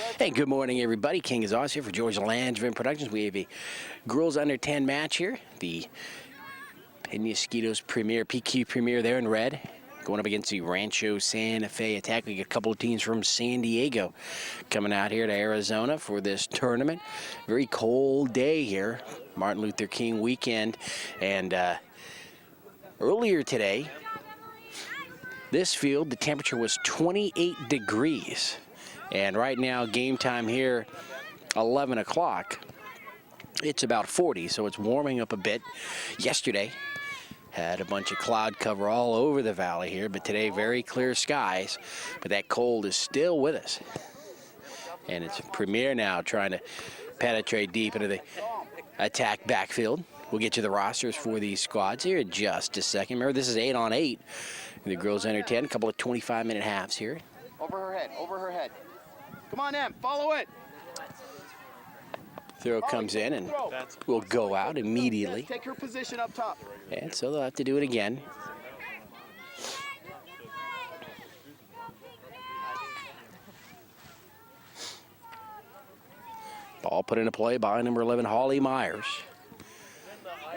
Hey, good morning, everybody. King is Oz here for Georgia Landsman Productions. We have a girls under 10 match here. The Penasquitos Premier, PQ Premier there in red, going up against the Rancho Santa Fe Attack. We get a couple of teams from San Diego coming out here to Arizona for this tournament. Very cold day here, Martin Luther King weekend, and earlier today, this field, the temperature was 28 degrees. And right now, game time here, 11 o'clock, it's about 40, so it's warming up a bit. Yesterday, had a bunch of cloud cover all over the valley here, but today, very clear skies. But that cold is still with us. And it's Premier now trying to penetrate deep into the attack backfield. We'll get you the rosters for these squads here in just a second. Remember, this is 8-on-8. The girls under 10, a couple of 25-minute halves here. Over her head, over her head. Come on, Em, follow it. Throw comes in and will go out immediately. Take her position up top. And so they'll have to do it again. Ball put into play by number 11, Holly Myers.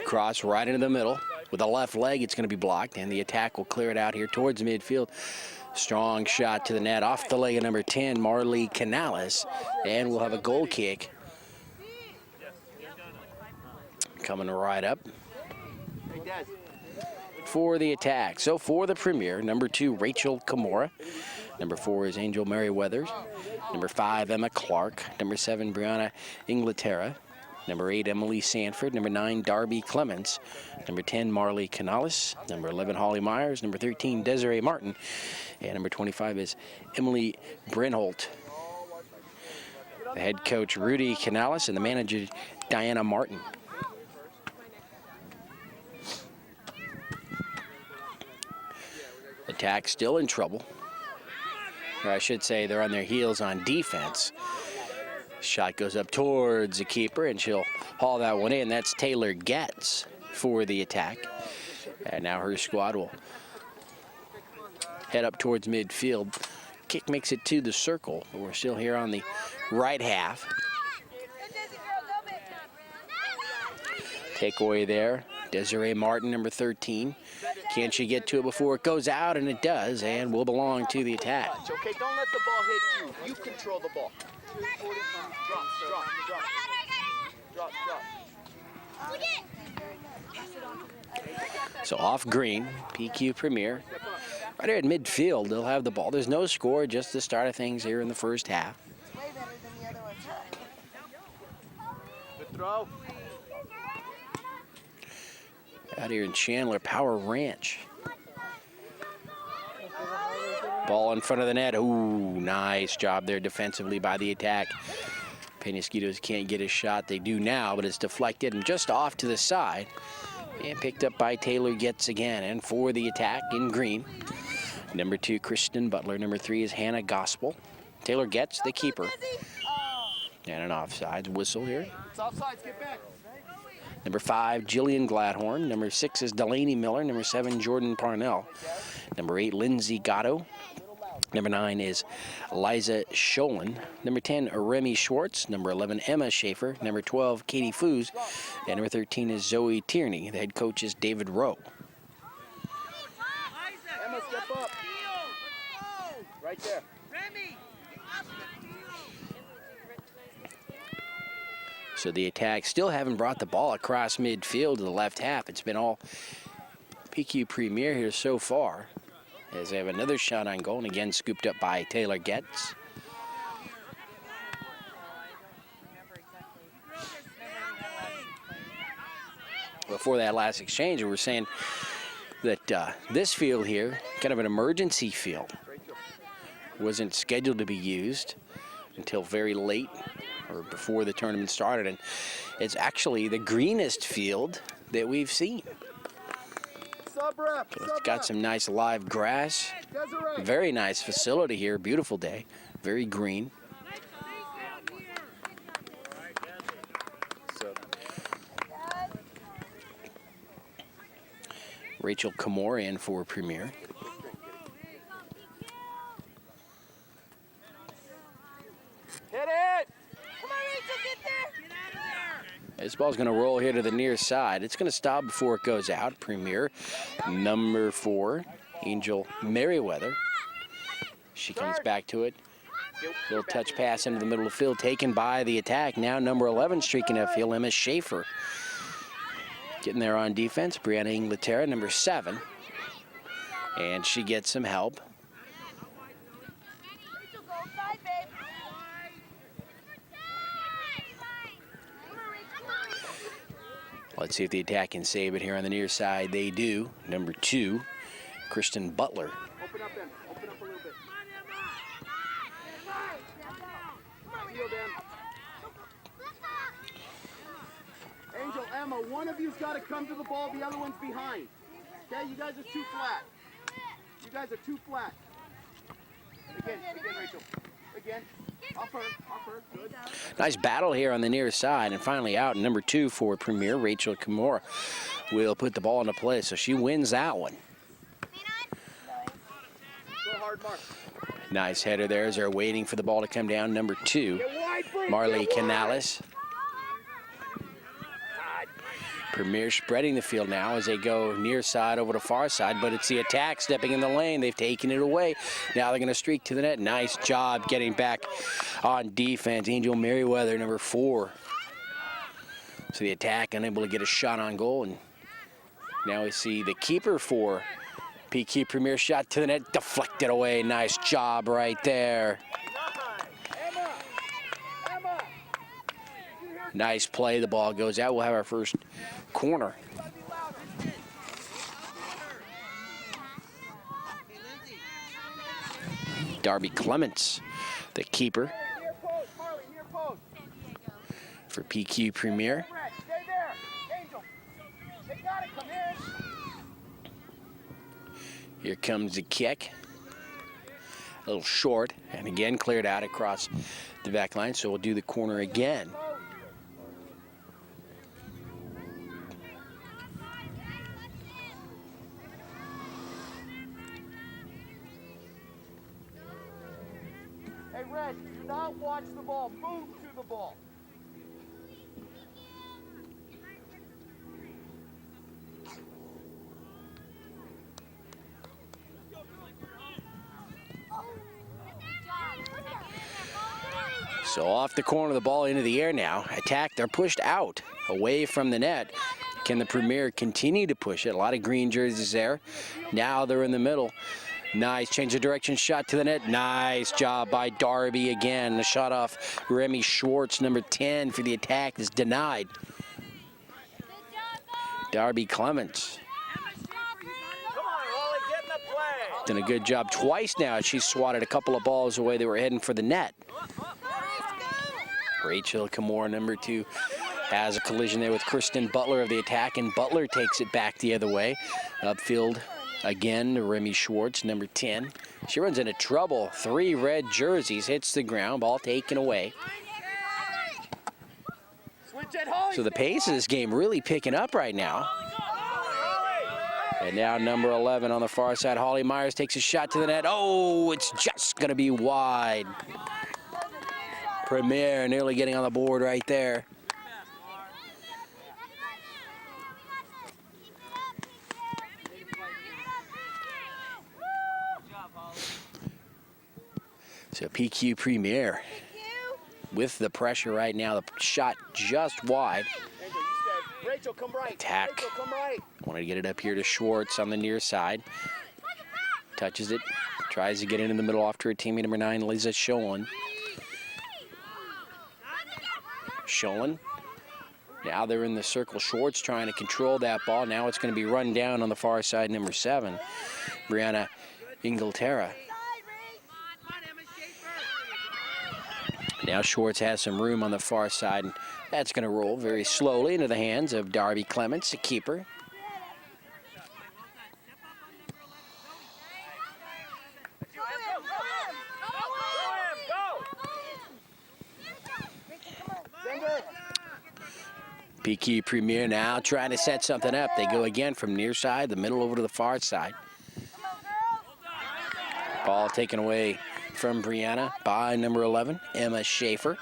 Cross right into the middle. With the left leg, it's going to be blocked, and the attack will clear it out here towards midfield. Strong shot to the net off the leg of number 10, Marley Canales, and we'll have a goal kick. Coming right up for the attack. So for the Premier, number 2, Rachel Kimura. Number 4 is Angel Merriweathers. Number 5, Emma Clark. Number 7, Brianna Inglaterra. Number 8, Emily Sanford. Number 9, Darby Clements. Number 10, Marley Canales. Number 11, Holly Myers. Number 13, Desiree Martin. And number 25 is Emily Brinholt. The head coach, Rudy Canales, and the manager, Diana Martin. Attack still in trouble. Or I should say they're on their heels on defense. Shot goes up towards the keeper, and she'll haul that one in. That's Taylor Getz for the attack. And now her squad will head up towards midfield. Kick makes it to the circle, but we're still here on the right half. Takeaway there. Desiree Martin, number 13. Can she get to it before it goes out? And it does, and will belong to the attack. Okay, don't let the ball hit you. You control the ball. Drop. So off green, PQ Premier. Right here at midfield, they'll have the ball. There's no score, just the start of things here in the first half. Good throw. Out here in Chandler, Power Ranch. Ball in front of the net. Ooh, nice job there defensively by the attack. Penasquitos can't get a shot. They do now, but it's deflected and just off to the side. And picked up by Taylor Getz again. And for the attack in green, number 2, Kristen Butler. Number 3 is Hannah Gospel. Taylor Getz, the keeper. And an offsides whistle here. It's offsides, get back. Number 5, Jillian Gladhorn. Number 6 is Delaney Miller. Number 7, Jordan Parnell. Number 8, Lindsay Gatto. Number 9 is Liza Sholin. Number 10, Remy Schwartz. Number 11, Emma Schaefer. Number 12, Katie Foos. And number 13 is Zoe Tierney. The head coach is David Rowe. Emma, step up. Right there. So the attack still haven't brought the ball across midfield to the left half. It's been all PQ Premier here so far. As they have another shot on goal, and again scooped up by Taylor Getz. Before that last exchange, we were saying that this field here, kind of an emergency field, wasn't scheduled to be used until very late or before the tournament started, and it's actually the greenest field that we've seen. So it's got some nice live grass. Very nice facility here. Beautiful day. Very green. Rachel Kimura in for Premier. Hit. This ball's going to roll here to the near side. It's going to stop before it goes out. Premier, number 4, Angel Merriweather. She comes back to it. Little touch pass into the middle of the field, taken by the attack. Now number 11 streaking upfield, Emma Schaefer. Getting there on defense, Brianna Inglaterra, number 7. And she gets some help. Let's see if the attack can save it here on the near side. They do. Number 2, Kristen Butler. Open up, Em. Open up a little bit. Field, Em. Angel, Emma, one of you's got to come to the ball. The other one's behind. Okay, you guys are too flat. You guys are too flat. Again, Rachel. Again. Off her. Good. Nice battle here on the near side, and finally out. Number 2 for Premier, Rachel Kimura, will put the ball into play, so she wins that one. Go hard, Mark. Nice header there as they're waiting for the ball to come down. Number 2, Marley Canales. Premier spreading the field now as they go near side over to far side, but it's the attack stepping in the lane. They've taken it away. Now they're going to streak to the net. Nice job getting back on defense. Angel Merriweather, number 4. So the attack unable to get a shot on goal, and now we see the keeper for PQ Premier, shot to the net, deflected away. Nice job right there. Nice play. The ball goes out. We'll have our first corner. Darby Clements, the keeper for PQ Premier. Here comes the kick. A little short, and again cleared out across the back line, so we'll do the corner again. Hey, Red, do not watch the ball. Move to the ball. So off the corner, the ball into the air now. Attack, they're pushed out, away from the net. Can the Premier continue to push it? A lot of green jerseys there. Now they're in the middle. Nice change of direction, shot to the net. Nice job by Darby again. The shot off Remy Schwartz, number 10 for the attack, is denied. Darby Clements. Done a good job twice now. She swatted a couple of balls away. They were heading for the net. Rachel Kimura, number 2, has a collision there with Kristen Butler of the attack, and Butler takes it back the other way. Upfield again to Remy Schwartz, number 10. She runs into trouble. 3 red jerseys, hits the ground, ball taken away. So the pace of this game really picking up right now. And now number 11 on the far side, Holly Myers takes a shot to the net. Oh, it's just going to be wide. Premier nearly getting on the board right there. So PQ Premier with the pressure right now. The shot just wide. Rachel, come right. Attack. Rachel, come right. Wanted to get it up here to Schwartz on the near side. Touches it. Tries to get it in the middle off to her teammate, number 9, Lisa Schoen. Schoen. Now they're in the circle. Schwartz trying to control that ball. Now it's going to be run down on the far side, number 7, Brianna Inglaterra. Now Schwartz has some room on the far side, and that's going to roll very slowly into the hands of Darby Clements, the keeper. PQ Premier now trying to set something up. They go again from near side, the middle over to the far side. Ball taken away from Brianna by number 11, Emma Schaefer.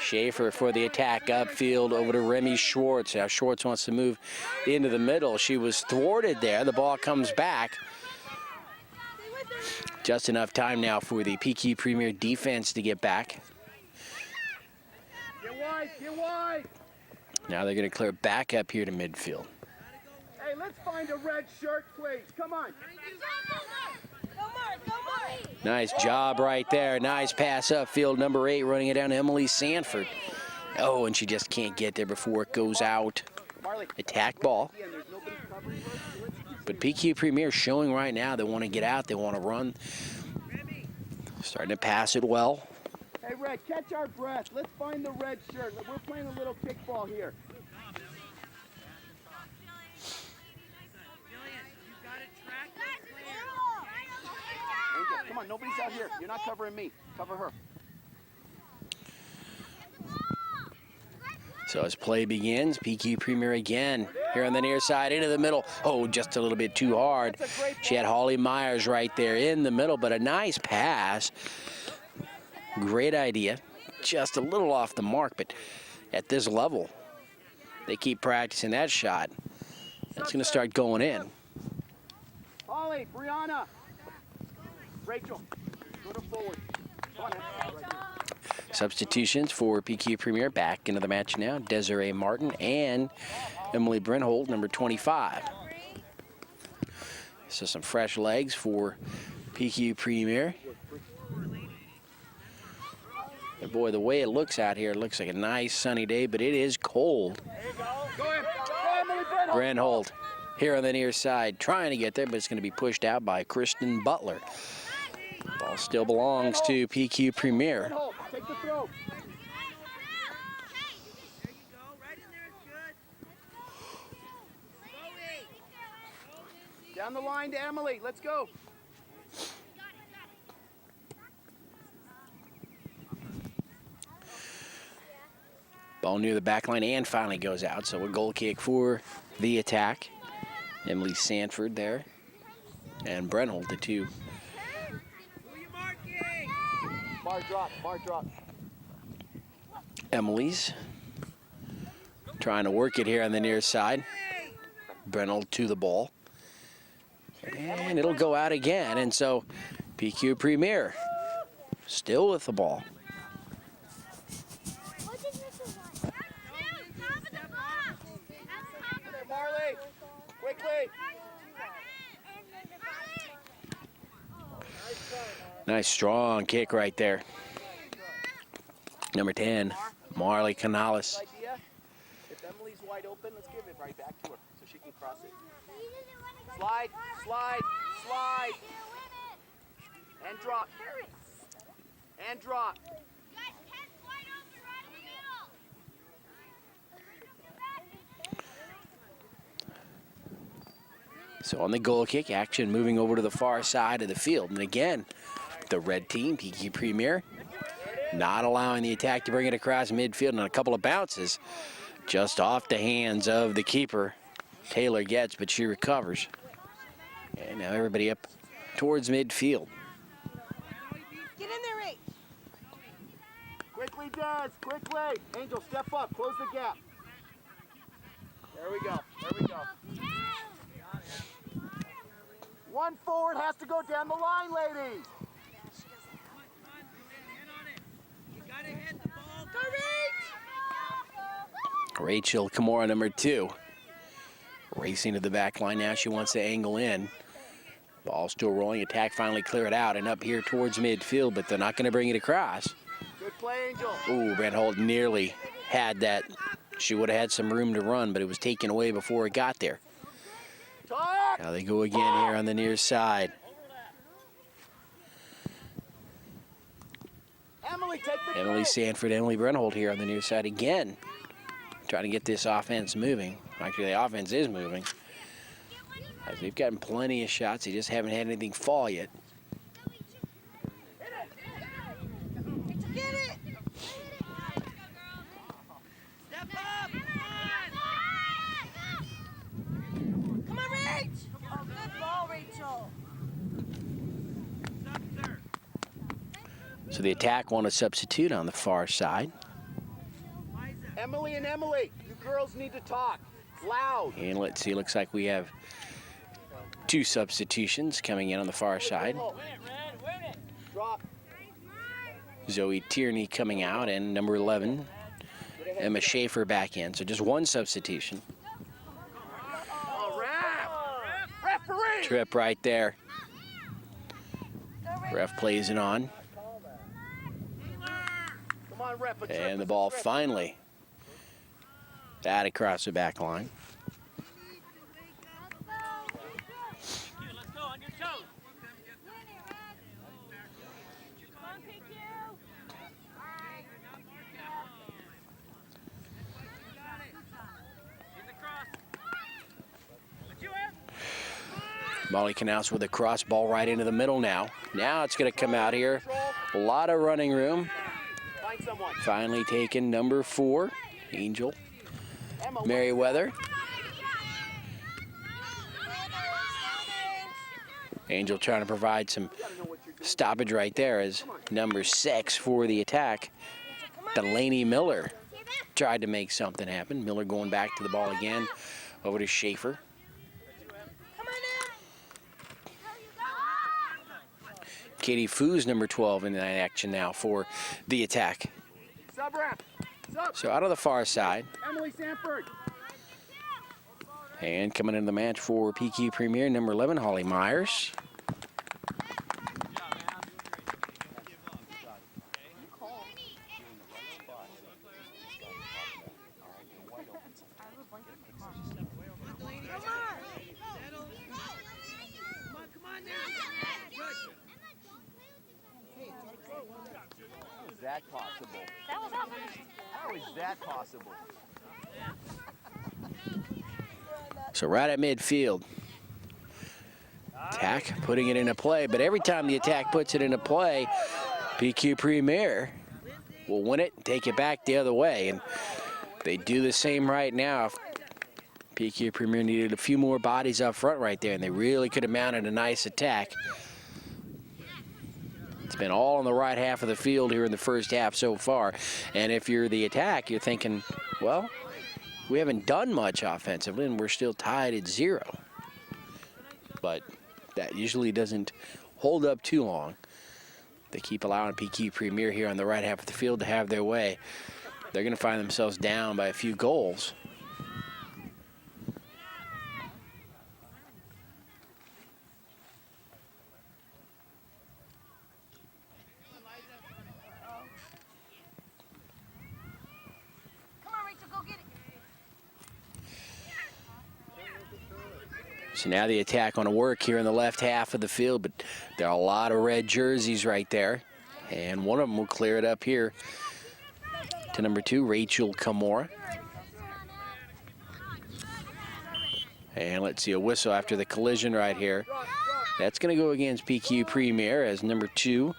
Schaefer for the attack upfield over to Remy Schwartz. Now Schwartz wants to move into the middle. She was thwarted there. The ball comes back. Just enough time now for the PQ Premier defense to get back. Get wide, get wide. Now they're going to clear back up here to midfield. Hey, let's find a red shirt, please. Come on. Nice job right there. Nice pass upfield. Number 8 running it down to Emily Sanford. Oh, and she just can't get there before it goes out. Attack ball. But PQ Premier showing right now they want to get out. They want to run. Starting to pass it well. Hey, Red, catch our breath. Let's find the red shirt. We're playing a little kickball here. Angel, come on, nobody's out here. You're not covering me. Cover her. So as play begins, PQ Premier again here on the near side into the middle. Oh, just a little bit too hard. She had Holly Myers right there in the middle, but a nice pass. Great idea. Just a little off the mark, but at this level, they keep practicing that shot. It's going to start going in. Holly, Brianna, Rachel, go to forward. Come on, right here. Substitutions for PQ Premier back into the match now. Desiree Martin and Emily Brenthold, number 25. So some fresh legs for PQ Premier. And boy, the way it looks out here, it looks like a nice sunny day, but it is cold. Brenthold here on the near side, trying to get there, but it's going to be pushed out by Kristen Butler. Ball still belongs to PQ Premier. Take the throw. Down the line to Emily. Let's go. Ball near the back line and finally goes out. So a goal kick for the attack. Emily Sanford there. And Brenthold, the two. Bar drop, bar drop. Emily's trying to work it here on the near side. Brenthold to the ball. And it'll go out again. And so PQ Premier still with the ball. Marley, quickly. Nice strong kick right there. Number 10, Marley Canales. Idea. If Emily's wide open, let's give it right back to her so she can cross it. Slide, slide, slide. And drop. And drop. So on the goal kick, action moving over to the far side of the field. And again, the red team, PQ Premier, not allowing the attack to bring it across midfield, and a couple of bounces just off the hands of the keeper. Taylor gets, but she recovers. And now everybody up towards midfield. Get in there, Ray. Quickly, Des, quickly. Angel, step up, close the gap. There we go, there we go. One forward has to go down the line, ladies. Rachel Kimura, number 2. Racing to the back line now. She wants to angle in. Ball still rolling. Attack finally cleared out and up here towards midfield, but they're not going to bring it across. Good play, Angel. Ooh, Brenthold nearly had that. She would have had some room to run, but it was taken away before it got there. Talk. Now they go again here on the near side. Emily, take the Emily throw. Sanford, Emily Brenthold here on the near side again. Trying to get this offense moving. Actually, the offense is moving. They've gotten plenty of shots. They just haven't had anything fall yet. Get it. Step up. Come on, Rach. Oh, good ball, Rachel. So the attack want to substitute on the far side. Emily and Emily, you girls need to talk. Loud. And let's see, looks like we have 2 substitutions coming in on the far side. Drop. Zoe Tierney coming out, and number 11, Emma Schaefer back in. So just 1 substitution. Oh, ref! Referee! Trip right there. Ref plays it on. Come on, ref. A trip And the is a ball trip. finally out across the back line. Molly Knaus with a cross ball right into the middle now. Now it's going to come out here. A lot of running room. Find someone. Finally taken number 4, Angel Emma, Merriweather. Angel trying to provide some stoppage right there as number 6 for the attack. Delaney Miller tried to make something happen. Miller going back to the ball again. Over to Schaefer. Katie Foos, number 12, in that action now for the attack. sub ref. Sub. So out of the far side. Emily Sanford. And coming into the match for PQ Premier, number 11, Holly Myers. How is that possible? How is that possible? So right at midfield. Attack putting it into play, but every time the attack puts it into play, PQ Premier will win it and take it back the other way. And they do the same right now. PQ Premier needed a few more bodies up front right there, and they really could have mounted a nice attack. It's been all on the right half of the field here in the first half so far. And if you're the attack, you're thinking, well, we haven't done much offensively, and we're still tied at 0. But that usually doesn't hold up too long. They keep allowing PQ Premier here on the right half of the field to have their way. They're going to find themselves down by a few goals. So now the attack on a work here in the left half of the field, but there are a lot of red jerseys right there. And one of them will clear it up here to number 2, Rachel Kamora. And let's see a whistle after the collision right here. That's going to go against PQ Premier as number 2,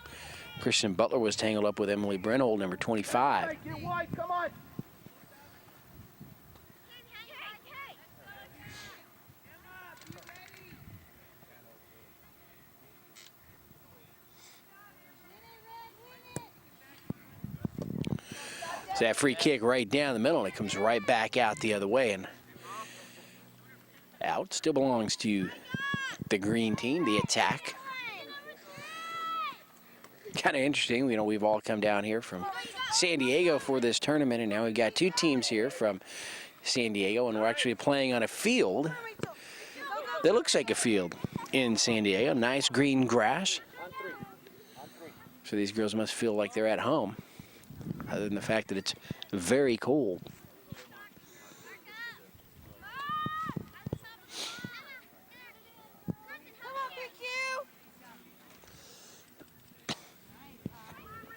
Christian Butler, was tangled up with Emily Brennhold, number 25. Get wide, come on. So that free kick right down the middle, and it comes right back out the other way. And out still belongs to the green team, the attack. Kind of interesting, you know, we've all come down here from San Diego for this tournament, and now we've got 2 teams here from San Diego, and we're actually playing on a field that looks like a field in San Diego. Nice green grass. So these girls must feel like they're at home, other than the fact that it's very cold.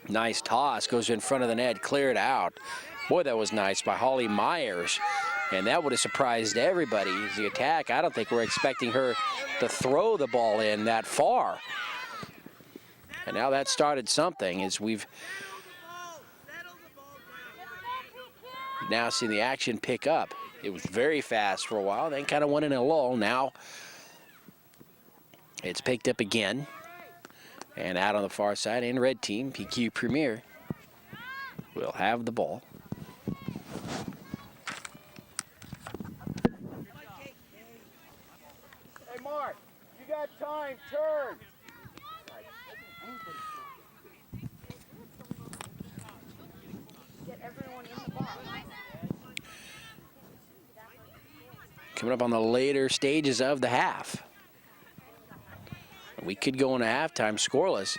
Nice toss, goes in front of the net, cleared out. Boy, that was nice by Holly Myers. And that would have surprised everybody. The attack, I don't think we're expecting her to throw the ball in that far. And now that started something, as we've now seen the action pick up. It was very fast for a while, then kind of went in a lull. Now it's picked up again. And out on the far side, in red team, PQ Premier will have the ball. got time. Turn. Get everyone in the box. Coming up on the later stages of the half. We could go into halftime scoreless.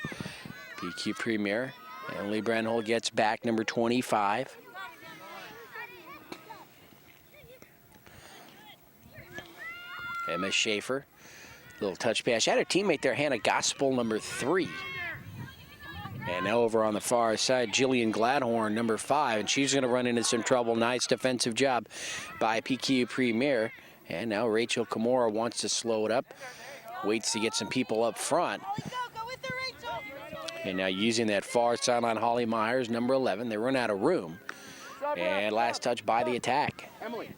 PQ Premier. Emily Brandholt gets back number 25. Emma Schaefer. Little touch pass. She had her teammate there, Hannah Gospel, number 3. And now over on the far side, Jillian Gladhorn, number 5. And she's going to run into some trouble. Nice defensive job by PQ Premier. And now Rachel Kimura wants to slow it up. Waits to get some people up front. Go with her, Rachel. And now using that far sideline, Holly Myers, number 11. They run out of room. And last touch by the attack. Emily.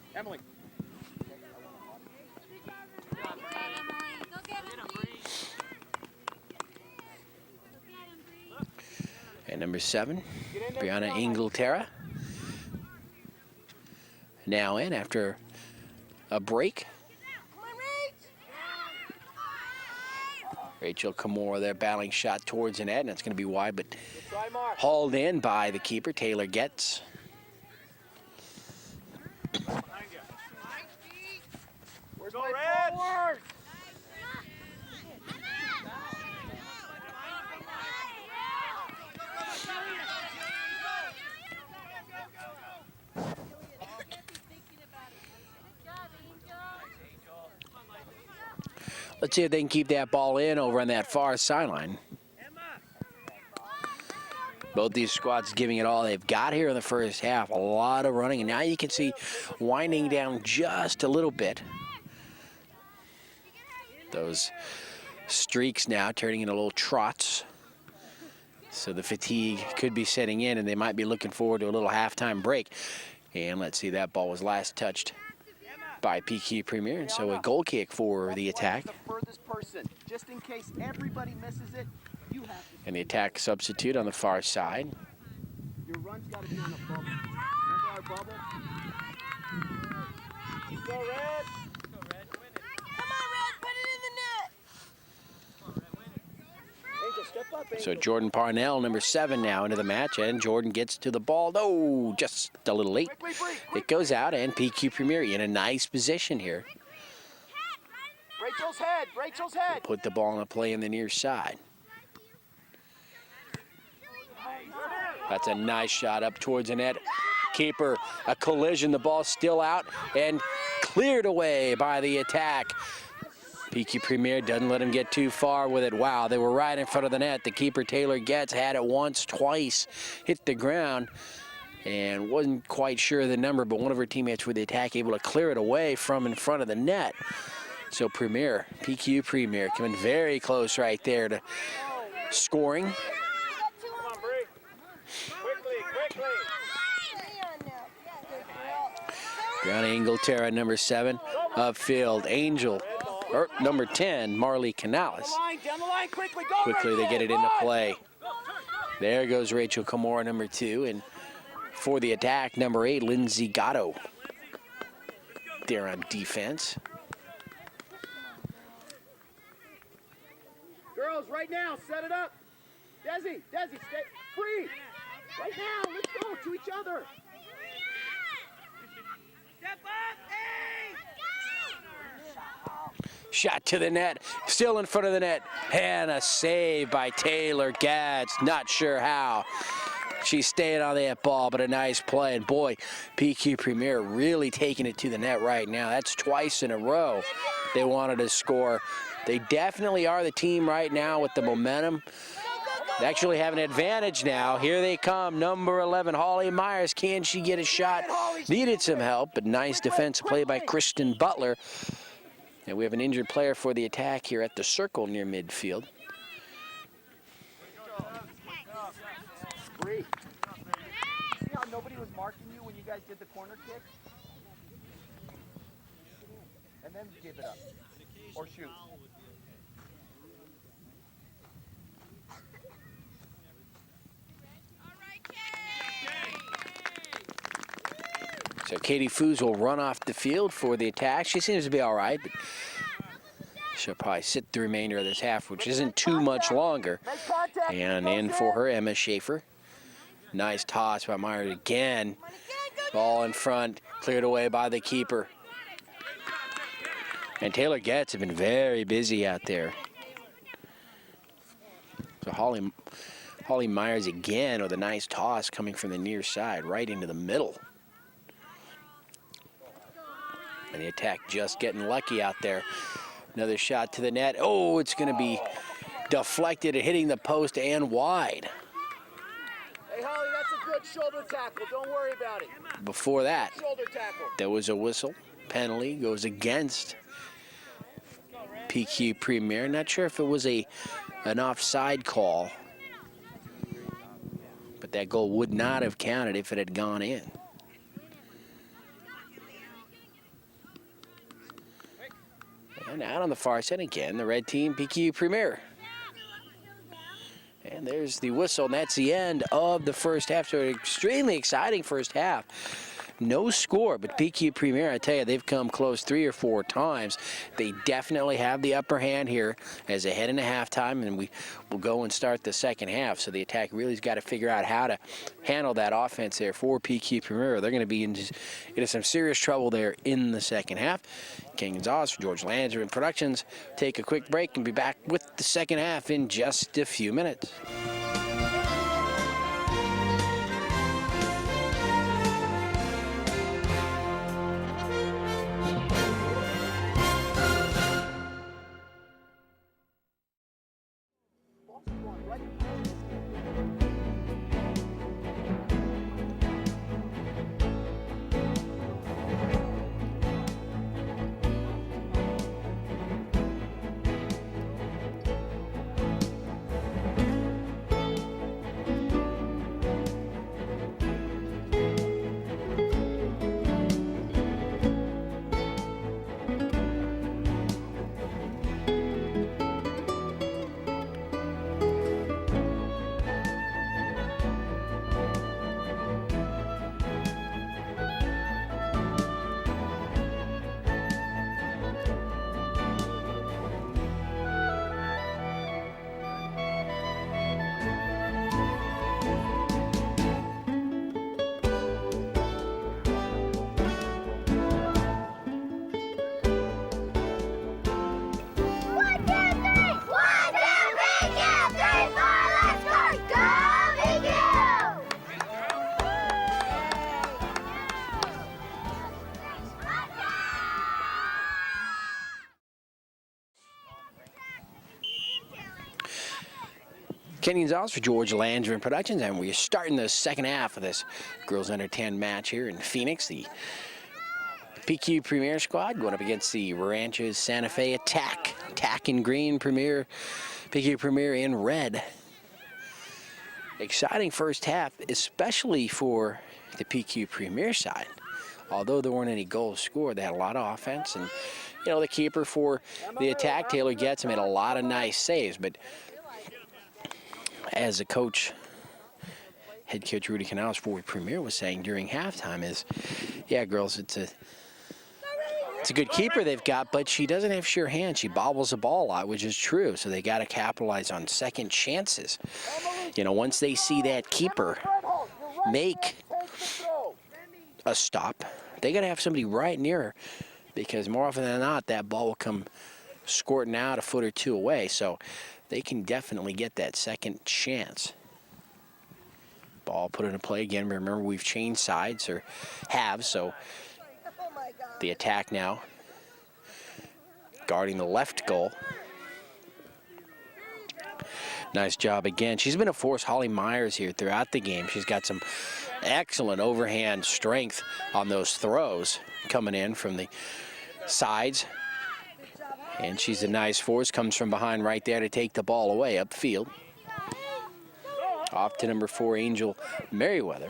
And number 7, Brianna Inglaterra. Now in after a break. Come on, Rach. Rachel Kimura there battling shot towards the net, and it's going to be wide, but Try Mark. hauled in by the keeper, Taylor Getz. Where's my forward? Let's see if they can keep that ball in over on that far sideline. Both these squads giving it all they've got here in the first half. A lot of running, and now you can see winding down just a little bit. Those streaks now turning into little trots. So the fatigue could be setting in, and they might be looking forward to a little halftime break. And let's see, that ball was last touched by PQ Premier, and so a goal kick for the attack. The furthest person, just in case everybody misses it, you have to. And the attack substitute on the far side. Your run's got to be on the bubble. Remember our bubble? Go Red. Come on, Red. Put it in the net. Angel, step up, Angel. So Jordan Parnell, number 7 now into the match, and Jordan gets to the ball. Oh, just a little late. It goes out, and PQ Premier in a nice position here. Rachel's head. Rachel's head. Put the ball in a play in the near side. That's a nice shot up towards the net. Keeper, a collision. The ball still out and cleared away by the attack. PQ Premier doesn't let him get too far with it. Wow, they were right in front of the net. The keeper, Taylor Getz, had it once, twice, hit the ground, and wasn't quite sure of the number, but one of her teammates with the attack able to clear it away from in front of the net. So Premier, PQ Premier, coming very close right there to scoring. Brianna Inglaterra, number 7, upfield. Angel, or number 10, Marley Canales. Down the line, quickly, go, Quickly they Rachel, get it into run! play. There goes Rachel Kimura, number 2, and for the attack, number 8, Lindsay Gatto. There on defense. Girls, right now, set it up. Desi, stay free. Right now, let's go to each other. Step up, Shot to the net, still in front of the net, and a save by Taylor Getz. Not sure how. She's staying on that ball, but a nice play. And boy, PQ Premier really taking it to the net right now. That's twice in a row they wanted to score. They definitely are the team right now with the momentum. They actually have an advantage now. Here they come, number 11, Holly Myers. Can she get a shot? Needed some help, but nice defense play by Kristen Butler. And we have an injured player for the attack here at the circle near midfield. Bree. See how nobody was marking you when you guys did the corner kick? And then give it up. Or shoot. So Katie Foos will run off the field for the attack. She seems to be all right, but She'll probably sit the remainder of this half, which isn't too much longer. And in for her, Emma Schaefer. Nice toss by Myers again. Ball in front, cleared away by the keeper. And Taylor Getz have been very busy out there. So Holly Myers again with a nice toss coming from the near side, right into the middle. And the attack just getting lucky out there. Another shot to the net. Oh, it's going to be deflected and hitting the post and wide. Hey, Holly, that's a good shoulder tackle. Don't worry about it. Before that, Shoulder tackle. there was a whistle. Penalty goes against PQ Premier. Not sure if it was an offside call, but that goal would not have counted if it had gone in. And out on the far side again, the red team, PQ Premier. And there's the whistle, and that's the end of the first half. So an extremely exciting first half. No score, but PQ Premier, I tell you, they've come close 3 or 4 times. They definitely have the upper hand here as they head into halftime, and we will go and start the second half. So the attack really's got to figure out how to handle that offense there for PQ Premier. They're going to be into some serious trouble there in the second half. Ken Gonzalez for George Landsman Productions. Take a quick break and be back with the second half in just a few minutes. Kenny Gonzalez for George Landsman Productions, and we're starting the second half of this girls under 10 match here in Phoenix. The PQ Premier squad going up against the Ranches Santa Fe Attack. Attack in green, Premier, PQ Premier in red. Exciting first half, especially for the PQ Premier side. Although there weren't any goals scored, they had a lot of offense, and you know the keeper for the attack, Taylor Getz, made a lot of nice saves, but as a coach, head coach Rudy Canales for Premier was saying during halftime is, yeah, girls, it's a good keeper they've got, but she doesn't have sure hands. She bobbles the ball a lot, which is true. So they got to capitalize on second chances. You know, once they see that keeper make a stop, they got to have somebody right near her, because more often than not, that ball will come squirting out a foot or two away. So they can definitely get that second chance. Ball put into play again. Remember, we've changed sides, or have, so the attack now guarding the left goal. Nice job again. She's been a force, Holly Myers, here throughout the game. She's got some excellent overhand strength on those throws coming in from the sides. And she's a nice force, comes from behind right there to take the ball away upfield. Off to number 4, Angel Merriweather.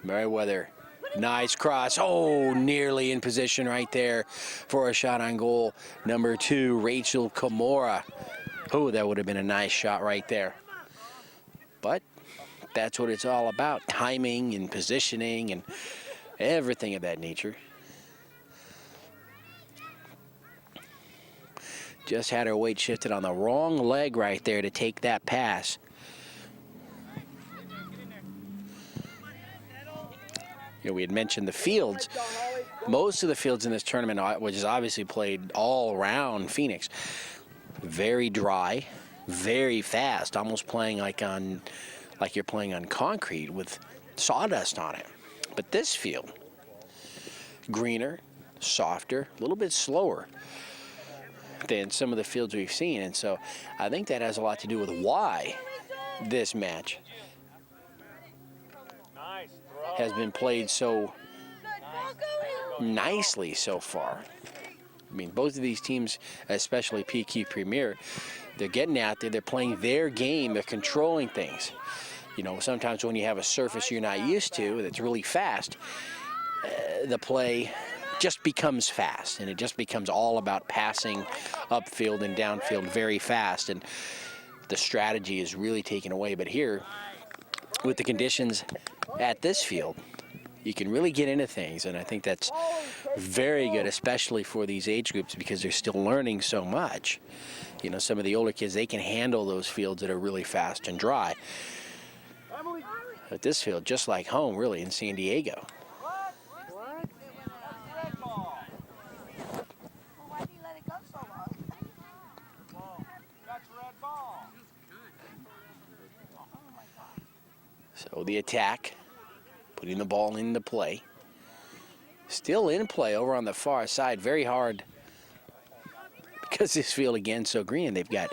Merriweather, nice cross. Oh, nearly in position right there for a shot on goal. Number 2, Rachel Kimura. Oh, that would have been a nice shot right there. But that's what it's all about, timing and positioning and everything of that nature. Just had her weight shifted on the wrong leg right there to take that pass. You know, we had mentioned the fields. Most of the fields in this tournament, which is obviously played all around Phoenix, very dry, very fast, almost playing like you're playing on concrete with sawdust on it. But this field, greener, softer, a little bit slower than some of the fields we've seen. And so I think that has a lot to do with why this match has been played so nicely so far. I mean, both of these teams, especially PQ Premier, they're getting out there, they're playing their game, they're controlling things. You know, sometimes when you have a surface you're not used to that's really fast, the play just becomes fast, and it just becomes all about passing upfield and downfield very fast, and the strategy is really taken away. But here, with the conditions at this field, you can really get into things, and I think that's very good, especially for these age groups, because they're still learning so much. You know, some of the older kids, they can handle those fields that are really fast and dry. But this field, just like home, really, in San Diego. So the attack, putting the ball into play. Still in play over on the far side. Very hard because this field, again, so green. They've got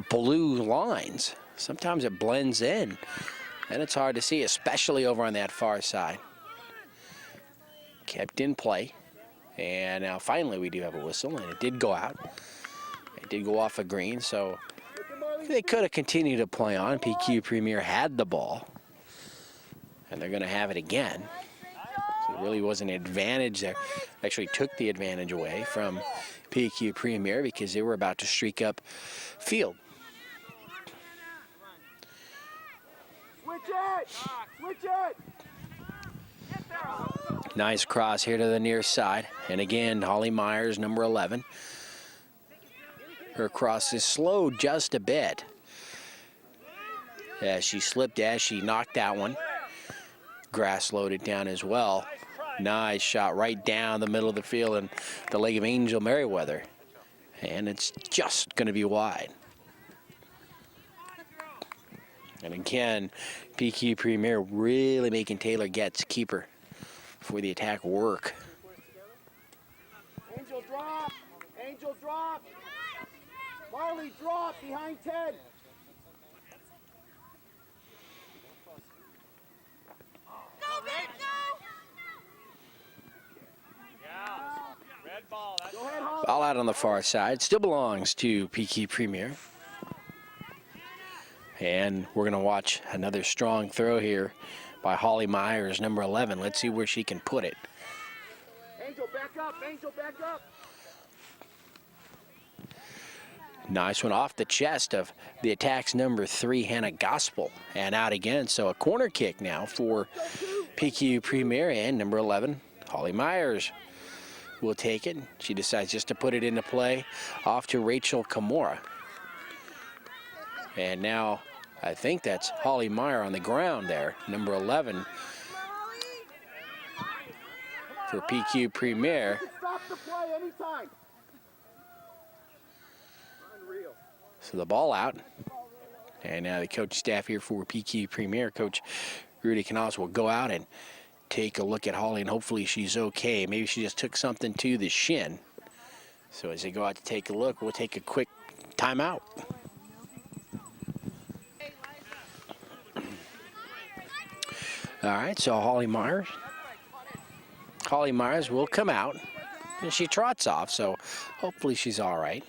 blue lines. Sometimes it blends in, and it's hard to see, especially over on that far side. Kept in play. And now finally we do have a whistle, and it did go out. It did go off a green, so they could have continued to play on. PQ Premier had the ball, and they're going to have it again. So it really was an advantage there. Actually took the advantage away from PQ Premier because they were about to streak up field. Switch it! Switch it! Nice cross here to the near side. And again, Holly Myers, number 11. Her cross is slowed just a bit as she slipped, as she knocked that one. Grass slowed it down as well. Nice shot right down the middle of the field and the leg of Angel Merriweather. And it's just going to be wide. And again, PQ Premier really making Taylor Getz keeper for the attack work. Angel drop! Angel drop! Marley drop behind Ted! Go, Rick, go! Red ball. That's Go ahead, Holly. Ball out on the far side. Still belongs to PQ Premier. And we're going to watch another strong throw here by Holly Myers, number 11. Let's see where she can put it. Angel, back up! Angel, back up! Nice one off the chest of the attack's number 3, Hannah Gospel. And out again. So a corner kick now for PQ Premier, and number 11, Holly Myers will take it. She decides just to put it into play off to Rachel Kimura. And now I think that's Holly Meyer on the ground there, number 11 for PQ Premier. Stop the play anytime! Unreal. So the ball out. And now the coach staff here for PQ Premier, Coach Rudy Canales, will go out and take a look at Holly, and hopefully she's okay. Maybe she just took something to the shin. So as they go out to take a look, we'll take a quick timeout. All right, so Holly Myers will come out, and she trots off, so hopefully she's all right.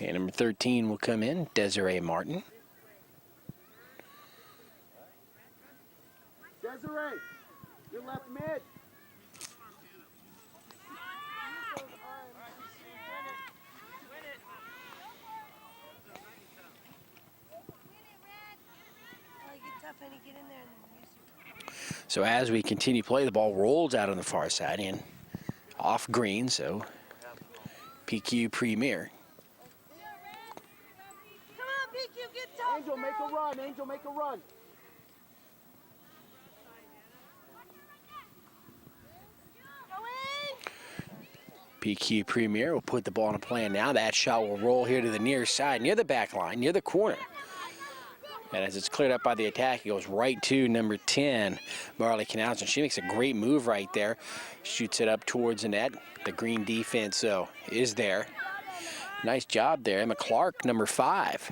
And number 13 will come in, Desiree Martin. Desiree, your left mid. So as we continue to play, the ball rolls out on the far side, and off green, so PQ Premier. Come on, PQ, get tough. Angel, make a run. Angel, make a run. PQ Premier will put the ball in a plan now. That shot will roll here to the near side, near the back line, near the corner. And as it's cleared up by the attack, it goes right to number 10, Marley Canals. And she makes a great move right there. Shoots it up towards the net. The green defense, though, is there. Nice job there. Emma Clark, number 5.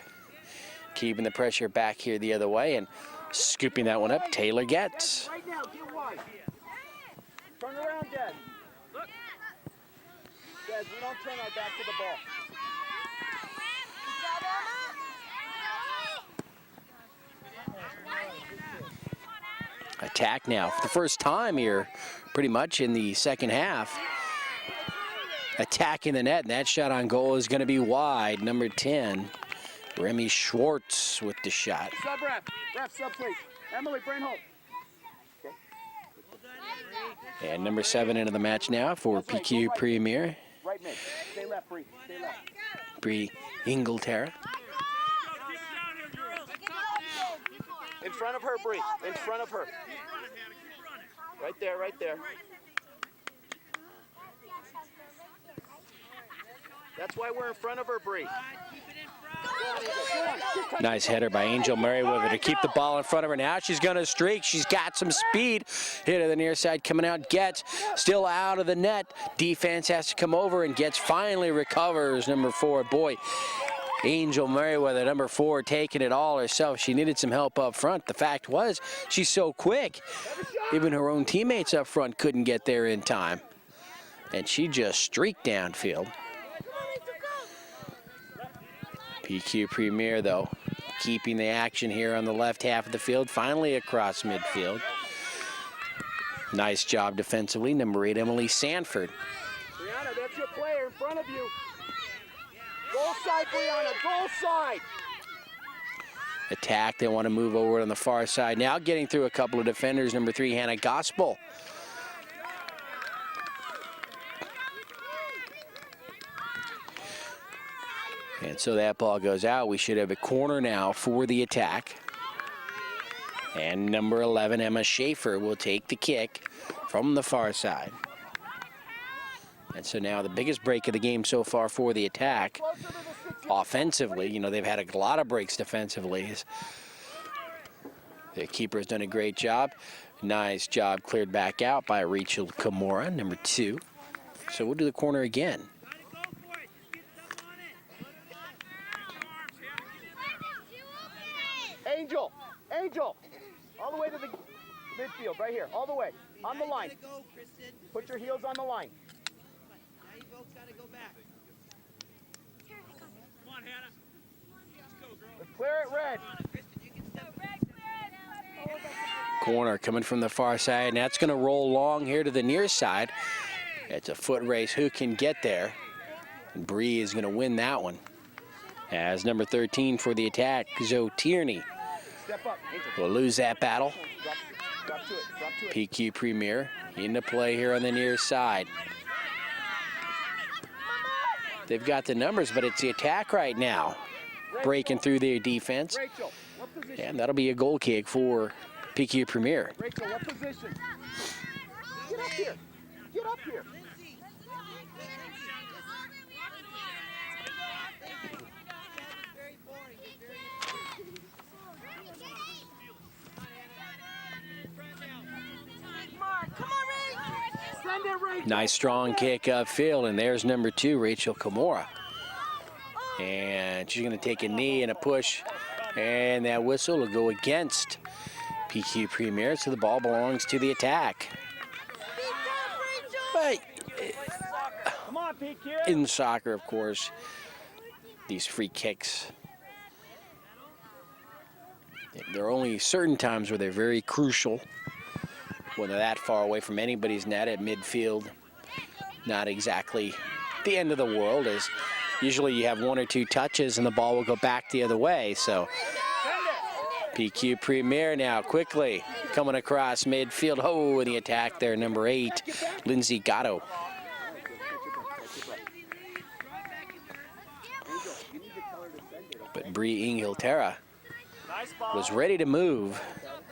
Keeping the pressure back here the other way and scooping that one up. Taylor gets. Right now, get wide. Turn around, Dad. Dad, we don't turn our back to the ball. Attack now for the first time here, pretty much in the second half. Attacking the net, and that shot on goal is going to be wide. Number 10, Remy Schwartz with the shot. Sub ref. Ref, sub please. Emily, bring home. And number 7 into the match now for PQ Premier, Right mid. Stay left, Bree. Stay left. Bree Inglaterra. In front of her, Bree. In front of her. Right there, right there. That's why we're in front of her, Bree. Nice header by Angel Merriweather to keep the ball in front of her. Now she's going to streak. She's got some speed. Hit to the near side, coming out. Gets still out of the net. Defense has to come over, and Gets finally recovers. Number 4, boy. Angel Merriweather, number 4, taking it all herself. She needed some help up front. The fact was, she's so quick. Even her own teammates up front couldn't get there in time. And she just streaked downfield. PQ Premier, though, keeping the action here on the left half of the field, finally across midfield. Nice job defensively, number 8, Emily Sanford. Brianna, that's your player in front of you. Goal side, Brianna, goal side. Attack, they want to move over on the far side. Now getting through a couple of defenders, number 3, Hannah Gospel. And so that ball goes out. We should have a corner now for the attack. And number 11, Emma Schaefer, will take the kick from the far side. And so now the biggest break of the game so far for the attack. Offensively, you know, they've had a lot of breaks defensively. The keeper's done a great job. Nice job cleared back out by Rachel Kimura, number 2. So we'll do the corner again. Angel, Angel, all the way to the midfield, right here, all the way, on the line. Put your heels on the line. Now you both got to go back. Come on, Hannah. Let's go, girl. Let's clear it red. Kristen, you can step back. Corner coming from the far side, and that's going to roll long here to the near side. It's a foot race. Who can get there? And Bree is going to win that one. As number 13 for the attack, Zoe Tierney Step up, Angel. will lose that battle. Drop to it, drop to it. PQ Premier into play here on the near side. They've got the numbers, but it's the attack right now, breaking through their defense. Rachel, what position? And that'll be a goal kick for PQ Premier. Rachel, what position? Get up here. Get up here. Come on, Ray. Send it, Rachel. Nice strong kick upfield, and there's number 2, Rachel Kimura. And she's going to take a knee and a push, and that whistle will go against PQ Premier, so the ball belongs to the attack. But Come on, PQ. in soccer, of course, these free kicks, there are only certain times where they're very crucial. When they're that far away from anybody's net at midfield, not exactly the end of the world, as usually you have 1 or 2 touches and the ball will go back the other way. So PQ Premier now quickly coming across midfield. Oh, in the attack there, number 8, Lindsay Gatto. Bree Inglaterra Nice ball. was ready to move,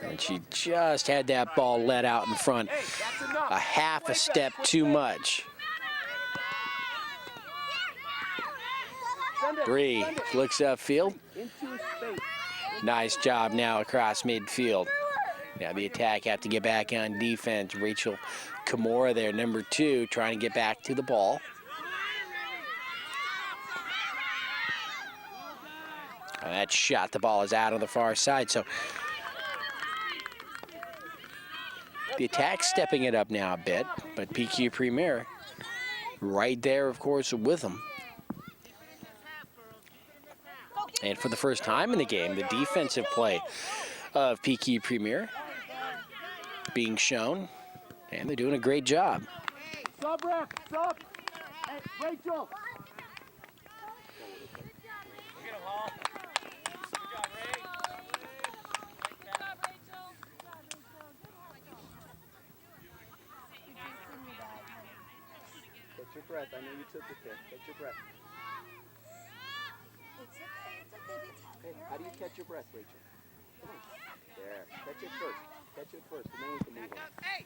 and she just had that ball let out in front Hey, that's enough. a half a step too much. Send it, Bree send it. looks upfield. Into space. Nice job now across midfield. Now the attack have to get back on defense. Rachel Kimura there, number 2, trying to get back to the ball. That shot, the ball is out on the far side. So the attack stepping it up now a bit, but PQ Premier right there, of course, with them. And for the first time in the game, the defensive play of PQ Premier being shown, and they're doing a great job. Sub, ref, sub. Hey, Rachel. Catch your breath. I know you took the kick. Catch your breath. Hey, how do you catch your breath, Rachel? Come on. There. Catch it first. Catch it first, and then we can move on. Hey!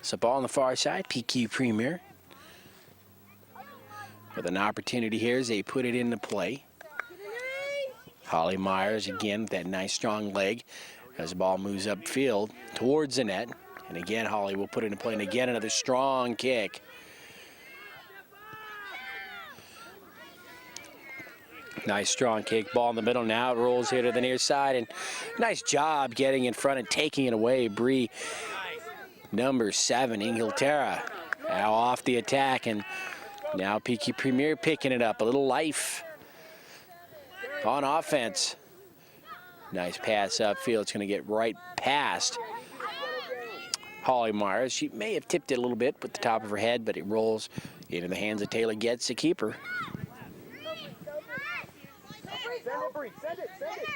So ball on the far side, PQ Premier. With an opportunity here as they put it into play. Holly Myers again with that nice strong leg as the ball moves upfield towards the net. And again, Holly will put it into play. And again, another strong kick. Nice strong kick. Ball in the middle now. It rolls here to the near side. And nice job getting in front and taking it away. Bree, number 7, Inglaterra. Now off the attack. And now PQ Premier picking it up. A little life on offense. Nice pass upfield. It's going to get right past Holly Myers. She may have tipped it a little bit with the top of her head, but it rolls into the hands of Taylor Getz, the keeper. Send it, Bree. Send it. Send it.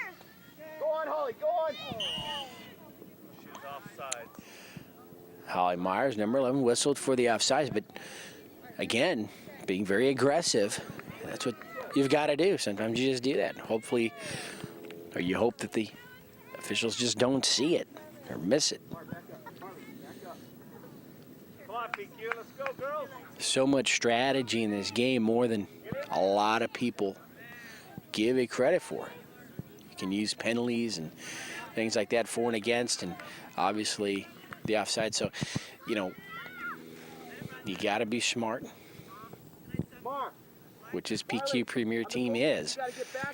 Go on, Holly. Go on. She's offside. Holly Myers, number 11, whistled for the offsides, but again, being very aggressive. That's what you've got to do. Sometimes you just do that. Hopefully, or you hope that the officials just don't see it or miss it. Come on, PQ. Let's go, girls. So much strategy in this game, more than a lot of people give it credit for. You can use penalties and things like that for and against, and obviously the offside. So, you know, you got to be smart, which is PQ Premier team is.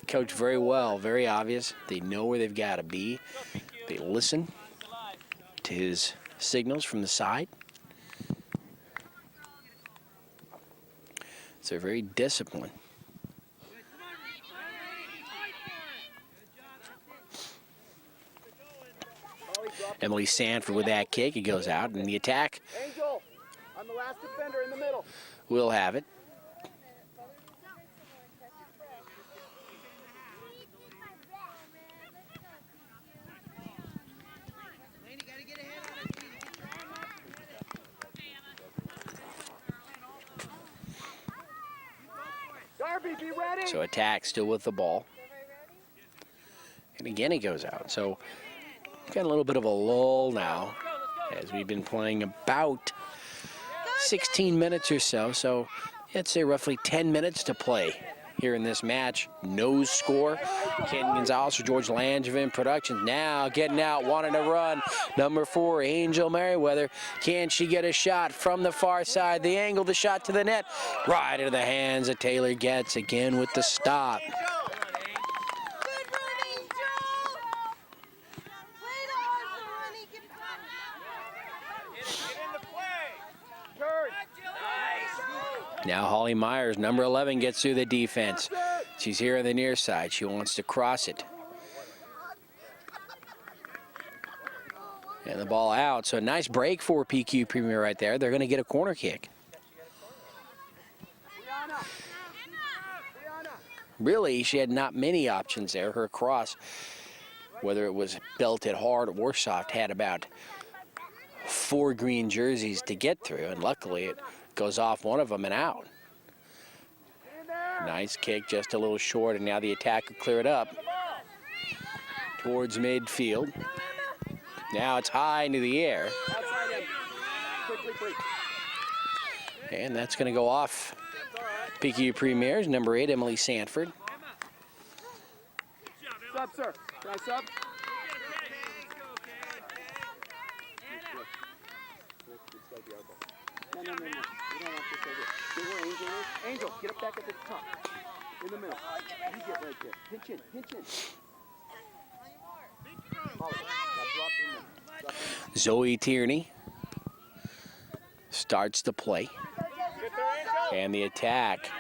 Coached very well, very obvious. They know where they've got to be. They listen to his signals from the side. So they're very disciplined. Emily Sanford with that kick. It goes out, and the attack Angel, I'm the last defender in the middle. will have it. Laney, gotta get ahead on it. Darby, be ready. So attack still with the ball. And again, it goes out. So got a little bit of a lull now as we've been playing about 16 minutes or so. So I'd say roughly 10 minutes to play here in this match. No score. Ken Gonzalez for George Langevin Productions now getting out, wanting to run. Number 4, Angel Merriweather. Can she get a shot from the far side? The angle, the shot to the net. Right into the hands of Taylor Getz again with the stop. Good running, Joe! Play the hard running. Get back. Get in the play. Turn. Now Holly Myers, number 11, gets through the defense. She's here on the near side. She wants to cross it. And the ball out. So a nice break for PQ Premier right there. They're going to get a corner kick. Really, she had not many options there. Her cross, whether it was belted hard or soft, had about 4 green jerseys to get through. And luckily, it Goes off one of them and out. Nice kick, just a little short, and now the attack will clear it up towards midfield. Now it's high into the air. And that's going to go off PQ Premier's number 8, Emily Sanford. Sub, sir. Can I sub? No. We don't want this over here. See where Angel is? Angel, get up back at the top. In the middle. You get right there. Pinch in. Holly, now drop in there. Zoe Tierney starts the play. And the attack.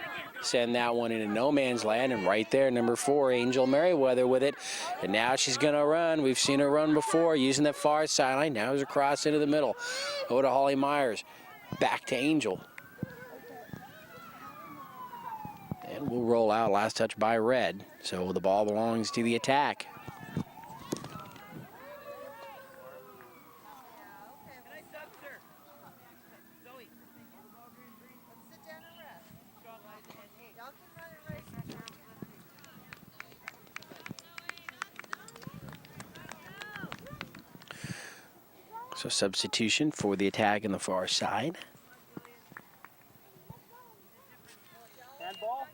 Send that one into no man's land, and right there, number 4, Angel Merriweather with it. And now she's going to run. We've seen her run before using that far sideline. Now there's a cross into the middle. Over to Holly Myers. Back to Angel. And we'll roll out. Last touch by Red. So the ball belongs to the attack. So substitution for the attack in the far side. Handball.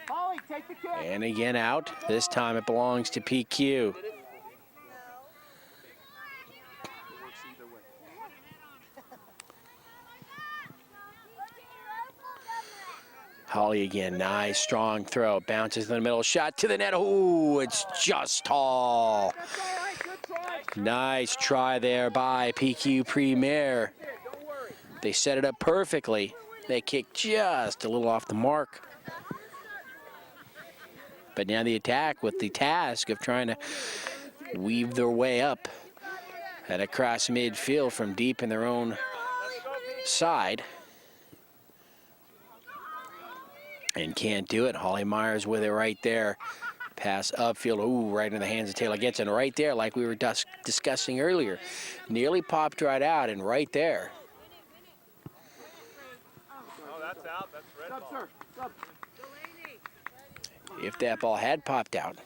Holly, take the kick. And again out. This time it belongs to PQ. Holly again, nice strong throw. Bounces in the middle, shot to the net. Oh, it's just tall. Nice try there by PQ Premier. They set it up perfectly. They kicked just a little off the mark. But now the attack with the task of trying to weave their way up and across midfield from deep in their own side. And can't do it. Holly Myers with it right there. Pass upfield. Ooh, right in the hands of Taylor Getson. Right there, like we were discussing earlier. Nearly popped right out, and right there. Oh, that's out. That's red ball. Sub, sir. Sub. If that ball had popped out,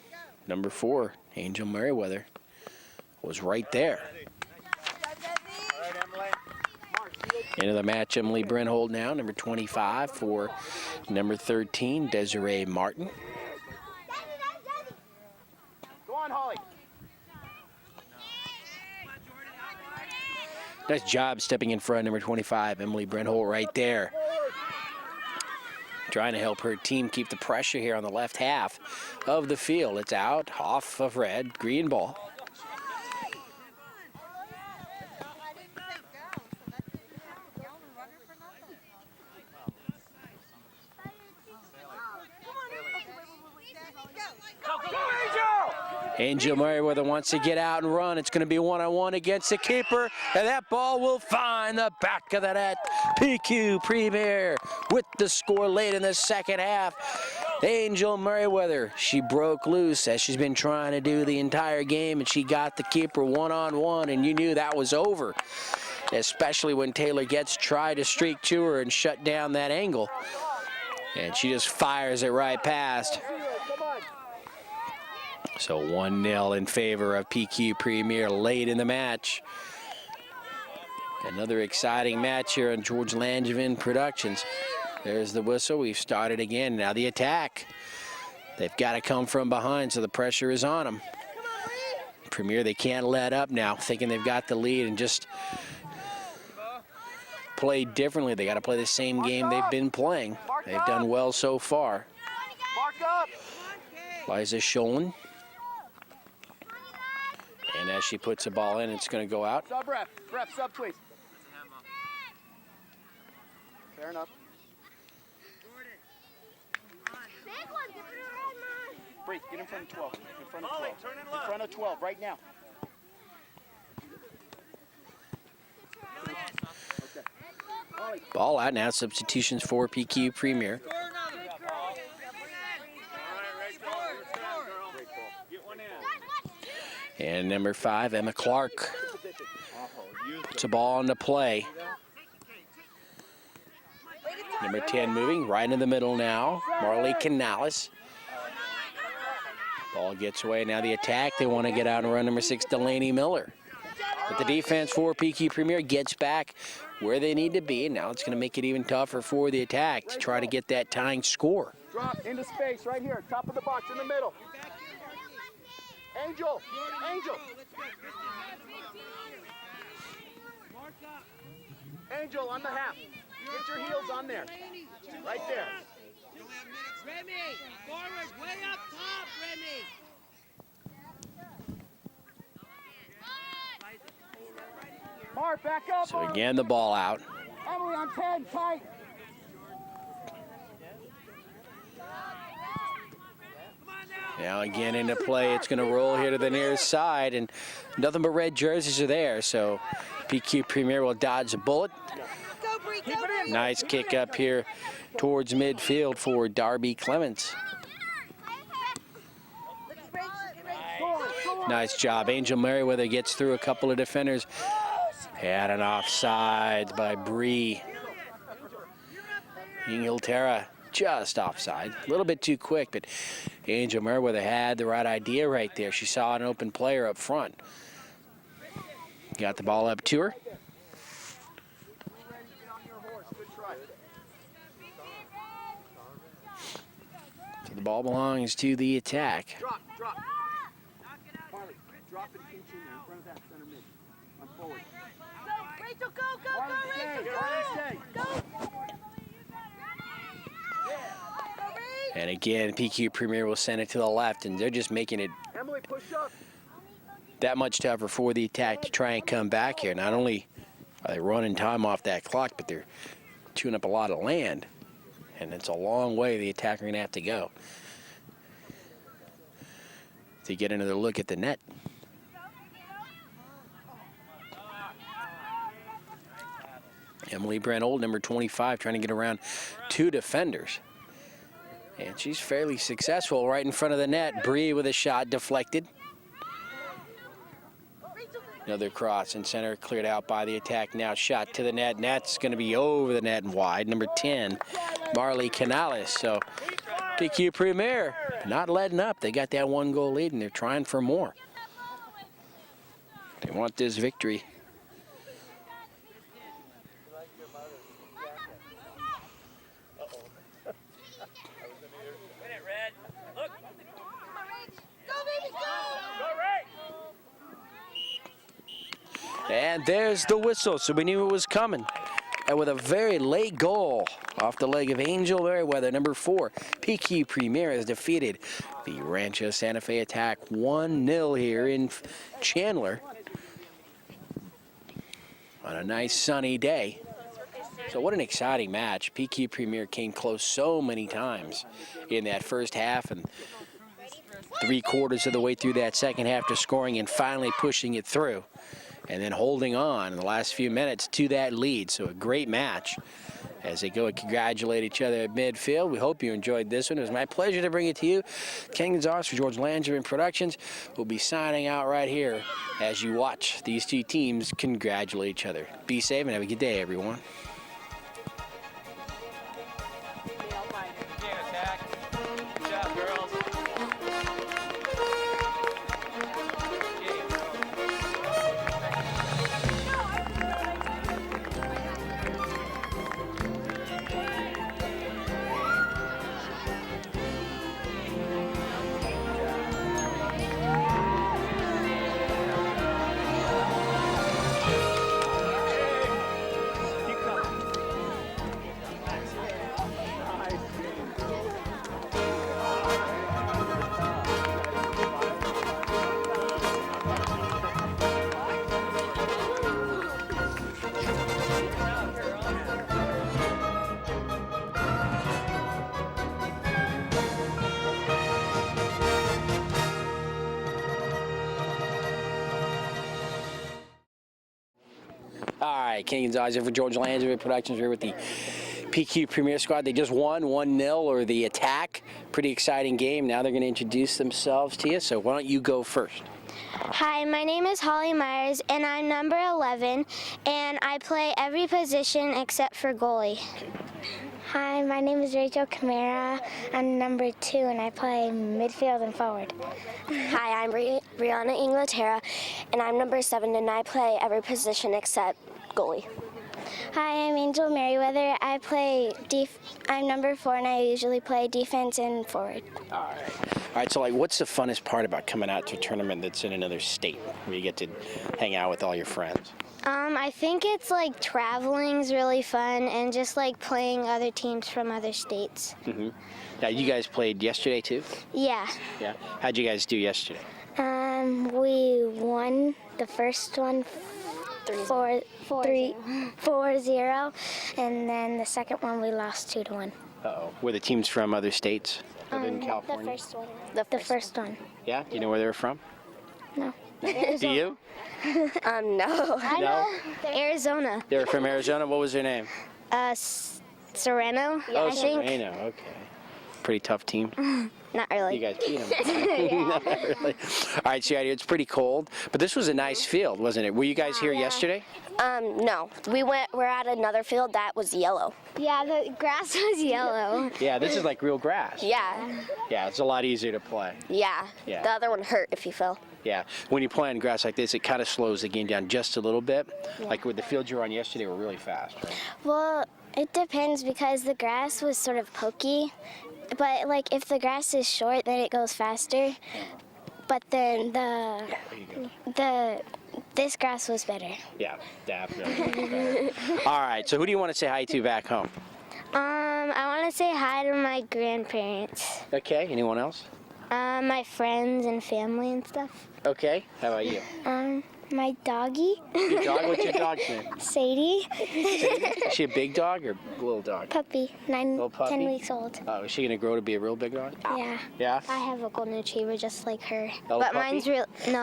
number 4, Angel Merriweather, was right there. All right, Emily. Into the match, Emily Brenthold now, number 25 for number 13, Desiree Martin. Go on, Holly. Nice job stepping in front, number 25, Emily Brenthold right there. Trying to help her team keep the pressure here on the left half of the field. It's out, off of Red, green ball. Angel Merriweather wants to get out and run. It's going to be one-on-one against the keeper, and that ball will find the back of the net. PQ Premier with the score late in the second half. Angel Merriweather, she broke loose as she's been trying to do the entire game, and she got the keeper one-on-one, and you knew that was over, especially when Taylor Getz tried to streak to her and shut down that angle. And she just fires it right past. So 1-0 in favor of PQ Premier late in the match. Another exciting match here on George Langevin Productions. There's the whistle. We've started again. Now the attack. They've got to come from behind, so the pressure is on them. Premier, they can't let up now, thinking they've got the lead and just play differently. They got to play the same game they've been playing. They've done well so far. Mark up. Liza Sholin. And as she puts the ball in, it's going to go out. Sub ref. Ref, sub, please. Fair enough. Breathe. Get in front of 12. In front of 12. In front of 12 right now. Okay. Ball out now. Substitutions for PQ Premier. And number 5, Emma Clark. Puts a ball into play. Number 10 moving right in the middle now. Marley Canales. Ball gets away. Now the attack. They want to get out and run number 6, Delaney Miller. But the defense for PQ Premier gets back where they need to be. Now it's going to make it even tougher for the attack to try to get that tying score. Drop into space right here, top of the box in the middle. Angel, Angel. Angel on the half. Get your heels on there. Right there. Remy, forward, way up top, Remy. Mark, back up. So again, the ball out. Emily on 10, tight. Now again into play. It's going to roll here to the near side, and nothing but red jerseys are there. So PQ Premier will dodge a bullet. Go, Bree, go, Bree. Nice kick up here towards midfield for Darby Clements. Look at Rachel. Nice job. Angel Merriweather gets through a couple of defenders. Had an offside by Bree. Inglaterra just offside. A little bit too quick, but Angel Merriweather had the right idea right there. She saw an open player up front. Got the ball up to her. So the ball belongs to the attack. Drop. Marley, drop and continue in front of that center mid. I'm forward. Go, Rachel, go, Marley, stay. Marley, stay. go. And again, PQ Premier will send it to the left, and they're just making it Emily, push up. that much tougher for the attack to try and come back here. Not only are they running time off that clock, but they're chewing up a lot of land. And it's a long way the attack are going to have to go to get another look at the net. Emily Brent-Old, number 25, trying to get around 2 defenders. And she's fairly successful right in front of the net. Bree with a shot deflected. Another cross in center, cleared out by the attack. Now shot to the net. Net's going to be over the net and wide. Number 10, Marley Canales. So PQ Premier not letting up. They got that 1-goal lead, and they're trying for more. They want this victory. And there's the whistle, so we knew it was coming. And with a very late goal off the leg of Angel Merriweather, number 4, PQ Premier has defeated the Rancho Santa Fe attack 1-0 here in Chandler on a nice sunny day. So what an exciting match. PQ Premier came close so many times in that first half, and 3/4 of the way through that second half to scoring and finally pushing it through. And then holding on in the last few minutes to that lead. So a great match as they go and congratulate each other at midfield. We hope you enjoyed this one. It was my pleasure to bring it to you. Ken Gonzalez for George Langevin Productions will be signing out right here as you watch these 2 teams congratulate each other. Be safe and have a good day, everyone. Ken Gonzalez here for George Langevin Productions here with the PQ Premier Squad. They just won 1-0 or the attack. Pretty exciting game. Now they're going to introduce themselves to you. So why don't you go first? Hi, my name is Holly Myers, and I'm number 11, and I play every position except for goalie. Hi, my name is Rachel Camara. I'm number 2, and I play midfield and forward. Hi, I'm Brianna Inglaterra, and I'm number 7, and I play every position except goalie. Hi, I'm Angel Merriweather. I'm number 4, and I usually play defense and forward. All right, so like, what's the funnest part about coming out to a tournament that's in another state where you get to hang out with all your friends? I think it's like traveling's really fun, and just like playing other teams from other states. Mm-hmm. Now, you guys played yesterday too? Yeah. Yeah. How'd you guys do yesterday? We won the first one 4-0, and then the second one we lost 2-1. Uh-oh. Were the teams from other states other than The California? first one. The first one. Yeah? Do you know where they were from? No. Do you? No. I know. Arizona. They were from Arizona. What was their name? Sereno. Oh, I think. Sereno. Okay. Pretty tough team. Not really. You guys beat them. Not really. All right, so it's pretty cold, but this was a nice field, wasn't it? Were you guys here yesterday? No. We're at another field that was yellow. Yeah, the grass was yellow. Yeah, this is like real grass. Yeah. Yeah, it's a lot easier to play. Yeah. Yeah. The other one hurt if you fell. Yeah, when you play on grass like this, it kind of slows the game down just a little bit. Yeah. Like with the field you were on yesterday were really fast, right? Well, it depends because the grass was sort of pokey. But like if the grass is short, then it goes faster. But then this grass was better. Yeah, definitely. All right, so who do you want to say hi to back home? I want to say hi to my grandparents. Okay, anyone else? My friends and family and stuff. Okay, how about you? My doggy. Your dog? What's your dog's name? Sadie. Is she a big dog or a little dog? Puppy. Little puppy? 10 weeks old. Oh, is she gonna grow to be a real big dog? Yeah. Yeah? I have a golden retriever just like her. Little But puppy?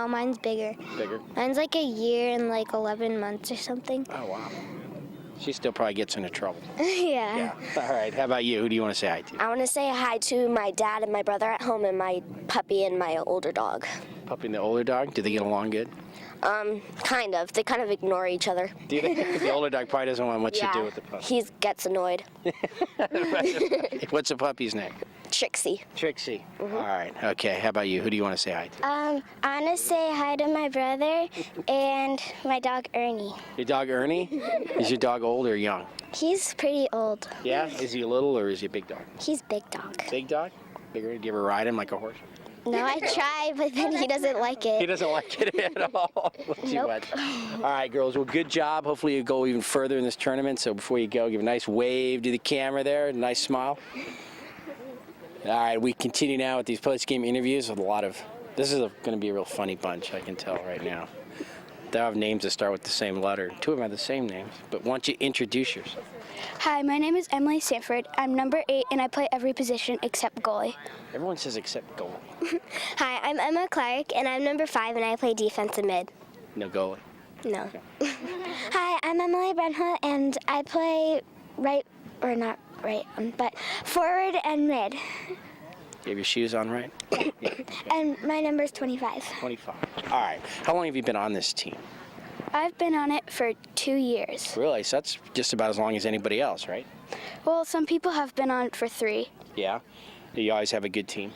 mine's bigger. Bigger? Mine's like a year and like 11 months or something. Oh, wow. She still probably gets into trouble. Yeah. All right, how about you? Who do you want to say hi to? I want to say hi to my dad and my brother at home and my puppy and my older dog. Puppy and the older dog, do they get along good? Kind of. They kind of ignore each other. Do they? The older dog probably doesn't want much to do with the puppy. He gets annoyed. What's the puppy's name? Trixie. Trixie. All right, okay, how about you? Who do you want to say hi to? I want to say hi to my brother and my dog Ernie. Your dog Ernie? Is your dog old or young? He's pretty old. Yeah? Is he a little or is he a big dog? He's big dog. Big dog? Bigger? Do you ever ride him like a horse? No, I try, but then he doesn't like it. He doesn't like it at all. Too Nope. much. All right, girls. Well, good job. Hopefully you go even further in this tournament. So before you go, give a nice wave to the camera there. A nice smile. All right, we continue now with these post-game interviews with a lot of... This is going to be a real funny bunch, I can tell right now. They all have names that start with the same letter. Two of them have the same names. But why don't you introduce yourself? Hi, my name is Emily Sanford. I'm number 8, and I play every position except goalie. Everyone says except goalie. Hi, I'm Emma Clark, and I'm number 5, and I play defense and mid. No goalie. No. Hi, I'm Emily Brenha, and I play but forward and mid. You have your shoes on right? Yeah. And my number is 25. 25. All right. How long have you been on this team? I've been on it for 2 years. Really? So that's just about as long as anybody else, right? Well, some people have been on it for 3. Yeah. You always have a good team?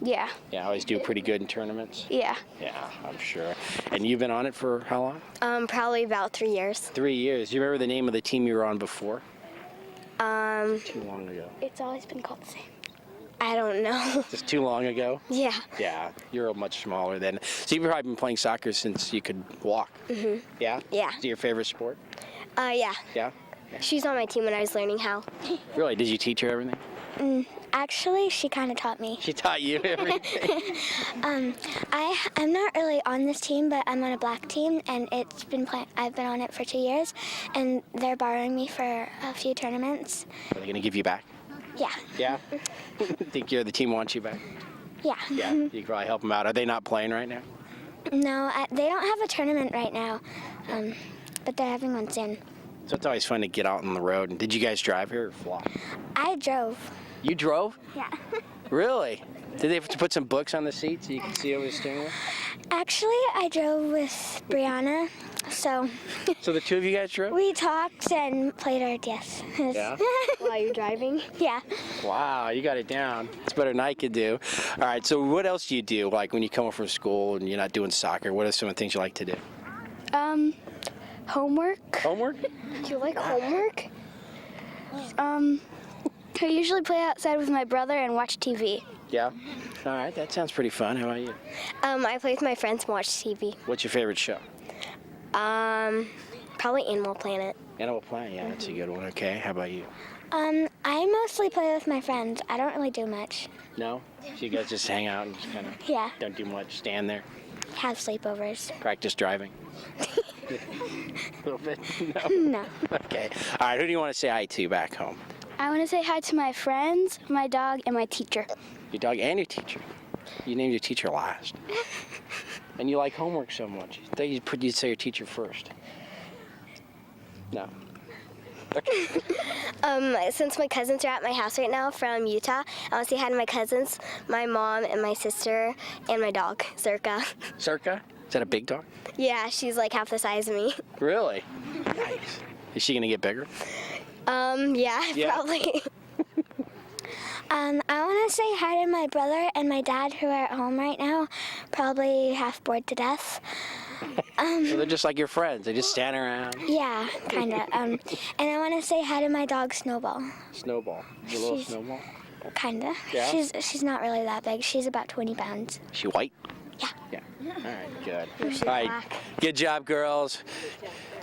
Yeah. Yeah, always do pretty good in tournaments? Yeah. Yeah, I'm sure. And you've been on it for how long? Probably about 3 years. 3 years. Do you remember the name of the team you were on before? Too long ago. It's always been called the same. I don't know. Just too long ago? Yeah. Yeah, you're much smaller then. So you've probably been playing soccer since you could walk? Mm-hmm. Yeah? Yeah. Is it your favorite sport? Yeah. Yeah? She's on my team when I was learning how. Really? Did you teach her everything? Actually, she kind of taught me. She taught you everything? I'm not really on this team, but I'm on a black team, and I've been on it for 2 years, and they're borrowing me for a few tournaments. Are they going to give you back? Yeah. Yeah? Think the team wants you back? Yeah. Yeah, you can probably help them out. Are they not playing right now? No, they don't have a tournament right now, but they're having one soon. So it's always fun to get out on the road. And did you guys drive here or fly? I drove. You drove? Yeah. Really? Did they have to put some books on the seat so you can see over the steering wheel? Actually, I drove with Brianna, so So the two of you guys drove? we talked and played our DS. Yeah? While you're driving? Yeah. Wow, you got it down. It's better than I could do. All right, so what else do you do? Like when you come home from school and you're not doing soccer, what are some of the things you like to do? Homework. Homework? You like homework? I usually play outside with my brother and watch TV. Yeah. All right, that sounds pretty fun. How about you? I play with my friends and watch TV. What's your favorite show? Probably Animal Planet. Animal Planet, yeah, that's a good one. Okay, how about you? I mostly play with my friends. I don't really do much. No? So you guys just hang out and just kind of Yeah. don't do much, stand there, Have sleepovers. practice driving? A little bit? No? No. Okay. All right, who do you want to say hi to back home? I want to say hi to my friends, my dog, and my teacher. Your dog and your teacher. You named your teacher last. And you like homework so much. I thought you'd say your teacher first. No. Okay. Since my cousins are at my house right now from Utah, I want to say hi to my cousins, my mom and my sister, and my dog, Zirka. Circa? Is that a big dog? Yeah, she's like half the size of me. Really? Nice. Is she going to get bigger? Yeah. Probably. I want to say hi to my brother and my dad who are at home right now, probably half bored to death. So they're just like your friends. They just stand around. Yeah, kind of. And I want to say hi to my dog Snowball. Snowball. Your little She's- snowball. Kind of. Yeah? She's not really that big. She's about 20 pounds. Is she white? Yeah. Yeah. All right, good. All right, good job, girls.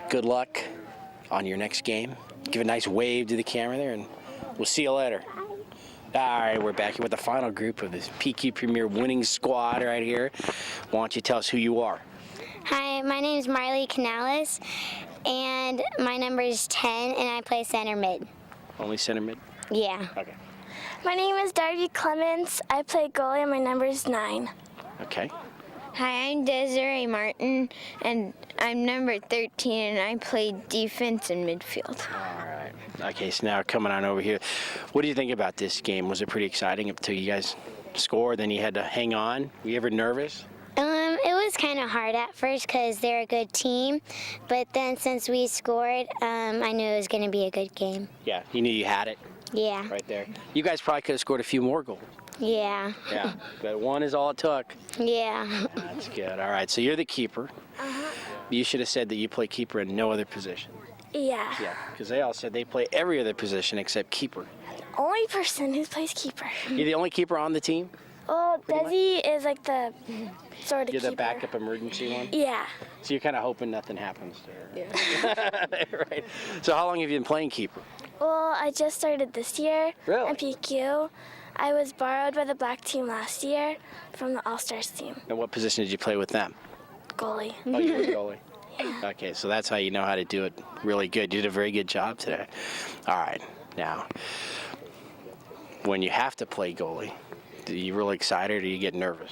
Good luck on your next game. Give a nice wave to the camera there, and we'll see you later. All right, we're back here with the final group of this PQ Premier winning squad right here. Why don't you tell us who you are? Hi, my name is Marley Canales, and my number is 10, and I play center mid. Only center mid? Yeah. Okay. My name is Darby Clements. I play goalie and my number is 9. Okay. Hi, I'm Desiree Martin, and I'm number 13, and I play defense and midfield. All right. Okay, so now coming on over here. What do you think about this game? Was it pretty exciting until you guys scored, then you had to hang on? Were you ever nervous? It was kind of hard at first because they're a good team, but then since we scored, I knew it was going to be a good game. Yeah, you knew you had it Yeah. right there. You guys probably could have scored a few more goals. Yeah. Yeah, but one is all it took. Yeah. That's good. All right, so you're the keeper. You should have said that you play keeper in no other position. Yeah. Yeah, because they all said they play every other position except keeper. Only person who plays keeper. You're the only keeper on the team? Well, Desi is like the sort of You're the keeper. backup emergency one? Yeah. So you're kind of hoping nothing happens to her. Yeah. Right. So how long have you been playing keeper? Well, I just started this year Really? at PQ. I was borrowed by the black team last year from the All-Stars team. And what position did you play with them? Goalie. Oh, you were goalie. Okay, so that's how you know how to do it really good. You did a very good job today. All right, now, when you have to play goalie, are you really excited or do you get nervous?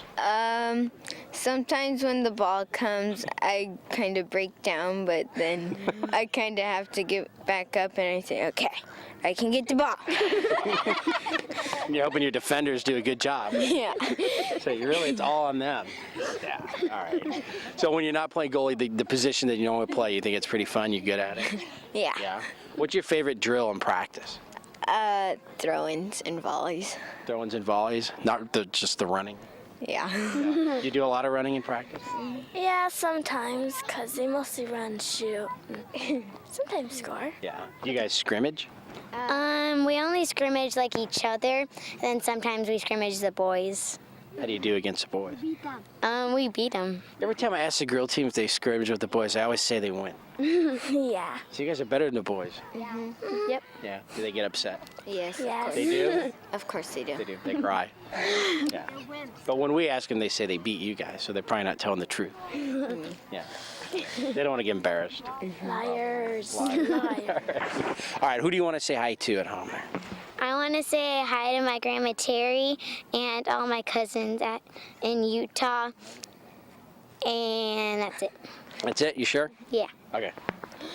Sometimes when the ball comes, I kind of break down, but then I kind of have to get back up and I say, okay, I can get the ball. You're hoping your defenders do a good job. Yeah. So you really, it's all on them. Yeah, all right. So when you're not playing goalie, the position that you normally play, you think it's pretty fun? You're good at it? Yeah. Yeah. What's your favorite drill in practice? Throw-ins and volleys. Throw-ins and volleys? Not just the running? Yeah. You do a lot of running in practice? Yeah, sometimes, because they mostly run, shoot, and sometimes score. Yeah. You guys scrimmage? We only scrimmage like each other, and then sometimes we scrimmage the boys. How do you do against the boys? We beat them. Every time I ask the girl team if they scrimmage with the boys, I always say they win. Yeah. So you guys are better than the boys. Yep. Yeah. Do they get upset? Yes. Yes. They do? Of course they do. They do. They cry. Yeah. But when we ask them, they say they beat you guys, so they're probably not telling the truth. Yeah. They don't want to get embarrassed. Liars. All right. Who do you want to say hi to at home there? I want to say hi to my grandma Terry and all my cousins in Utah, and that's it. That's it? You sure? Yeah. Okay.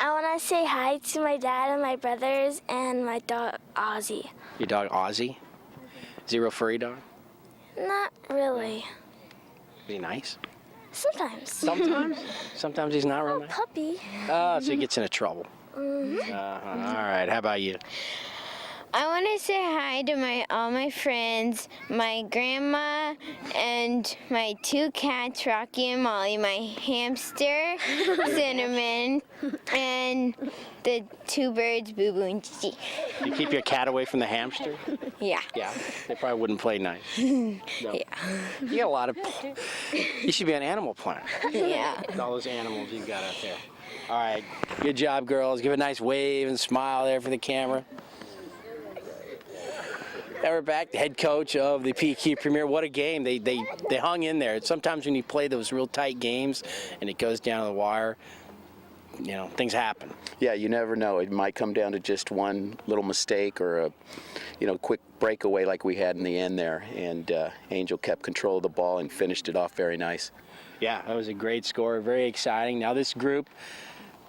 I want to say hi to my dad and my brothers and my dog, Ozzy. Your dog Ozzy? Is he a real furry dog? Not really. Is he nice? Sometimes. Sometimes? Sometimes he's not real nice? Puppy. Oh, so he gets into trouble. All right. How about you? I want to say hi to all my friends, my grandma, and my 2 cats, Rocky and Molly, my hamster, Cinnamon, and the 2 birds, Boo Boo and Gigi. You keep your cat away from the hamster? Yeah. Yeah, they probably wouldn't play nice. No. Yeah. You got a lot of. You should be an animal planet. Yeah. With all those animals you've got out there. All right, good job, girls. Give a nice wave and smile there for the camera. Now we're back, the head coach of the PQ Premier. What a game. They hung in there. Sometimes when you play those real tight games and it goes down to the wire, you know, things happen. Yeah, you never know. It might come down to just one little mistake or a, quick breakaway like we had in the end there. And Angel kept control of the ball and finished it off very nice. Yeah, that was a great score. Very exciting. Now this group,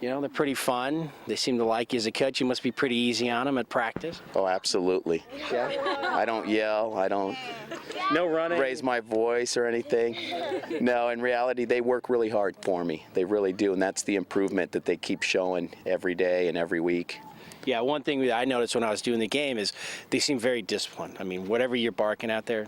they're pretty fun. They seem to like you as a coach. You must be pretty easy on them at practice. Oh, absolutely. Yeah. I don't yell. I don't No running. raise my voice or anything. No, in reality, they work really hard for me. They really do, and that's the improvement that they keep showing every day and every week. Yeah, one thing that I noticed when I was doing the game is they seem very disciplined. I mean, whatever you're barking out there,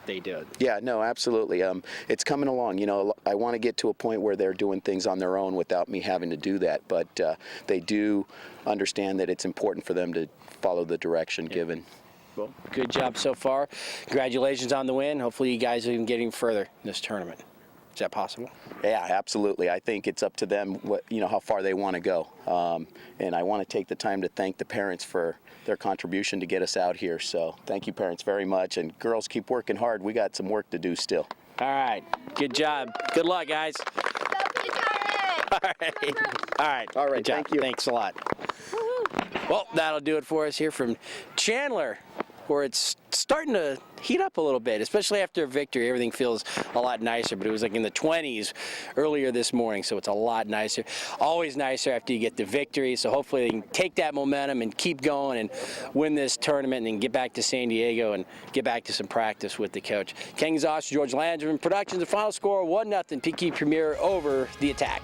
they do it. Yeah, no, absolutely. It's coming along. I want to get to a point where they're doing things on their own without me having to do that. But they do understand that it's important for them to follow the direction given. Well, good job so far. Congratulations on the win. Hopefully you guys are even getting further in this tournament. Is that possible? Yeah, absolutely. I think it's up to them, how far they want to go. And I want to take the time to thank the parents for their contribution to get us out here. So thank you, parents, very much. And girls, keep working hard. We got some work to do still. All right. Good job. Good luck, guys. All right. All right. All right. Good job. Thank you. Thanks a lot. Well, that'll do it for us here from Chandler, where it's starting to heat up a little bit, especially after a victory. Everything feels a lot nicer, but it was like in the 20s earlier this morning, so it's a lot nicer. Always nicer after you get the victory, so hopefully they can take that momentum and keep going and win this tournament and get back to San Diego and get back to some practice with the coach. Ken Gonzalez, George Landry Productions, the final score 1-0 PQ Premier over the Attack.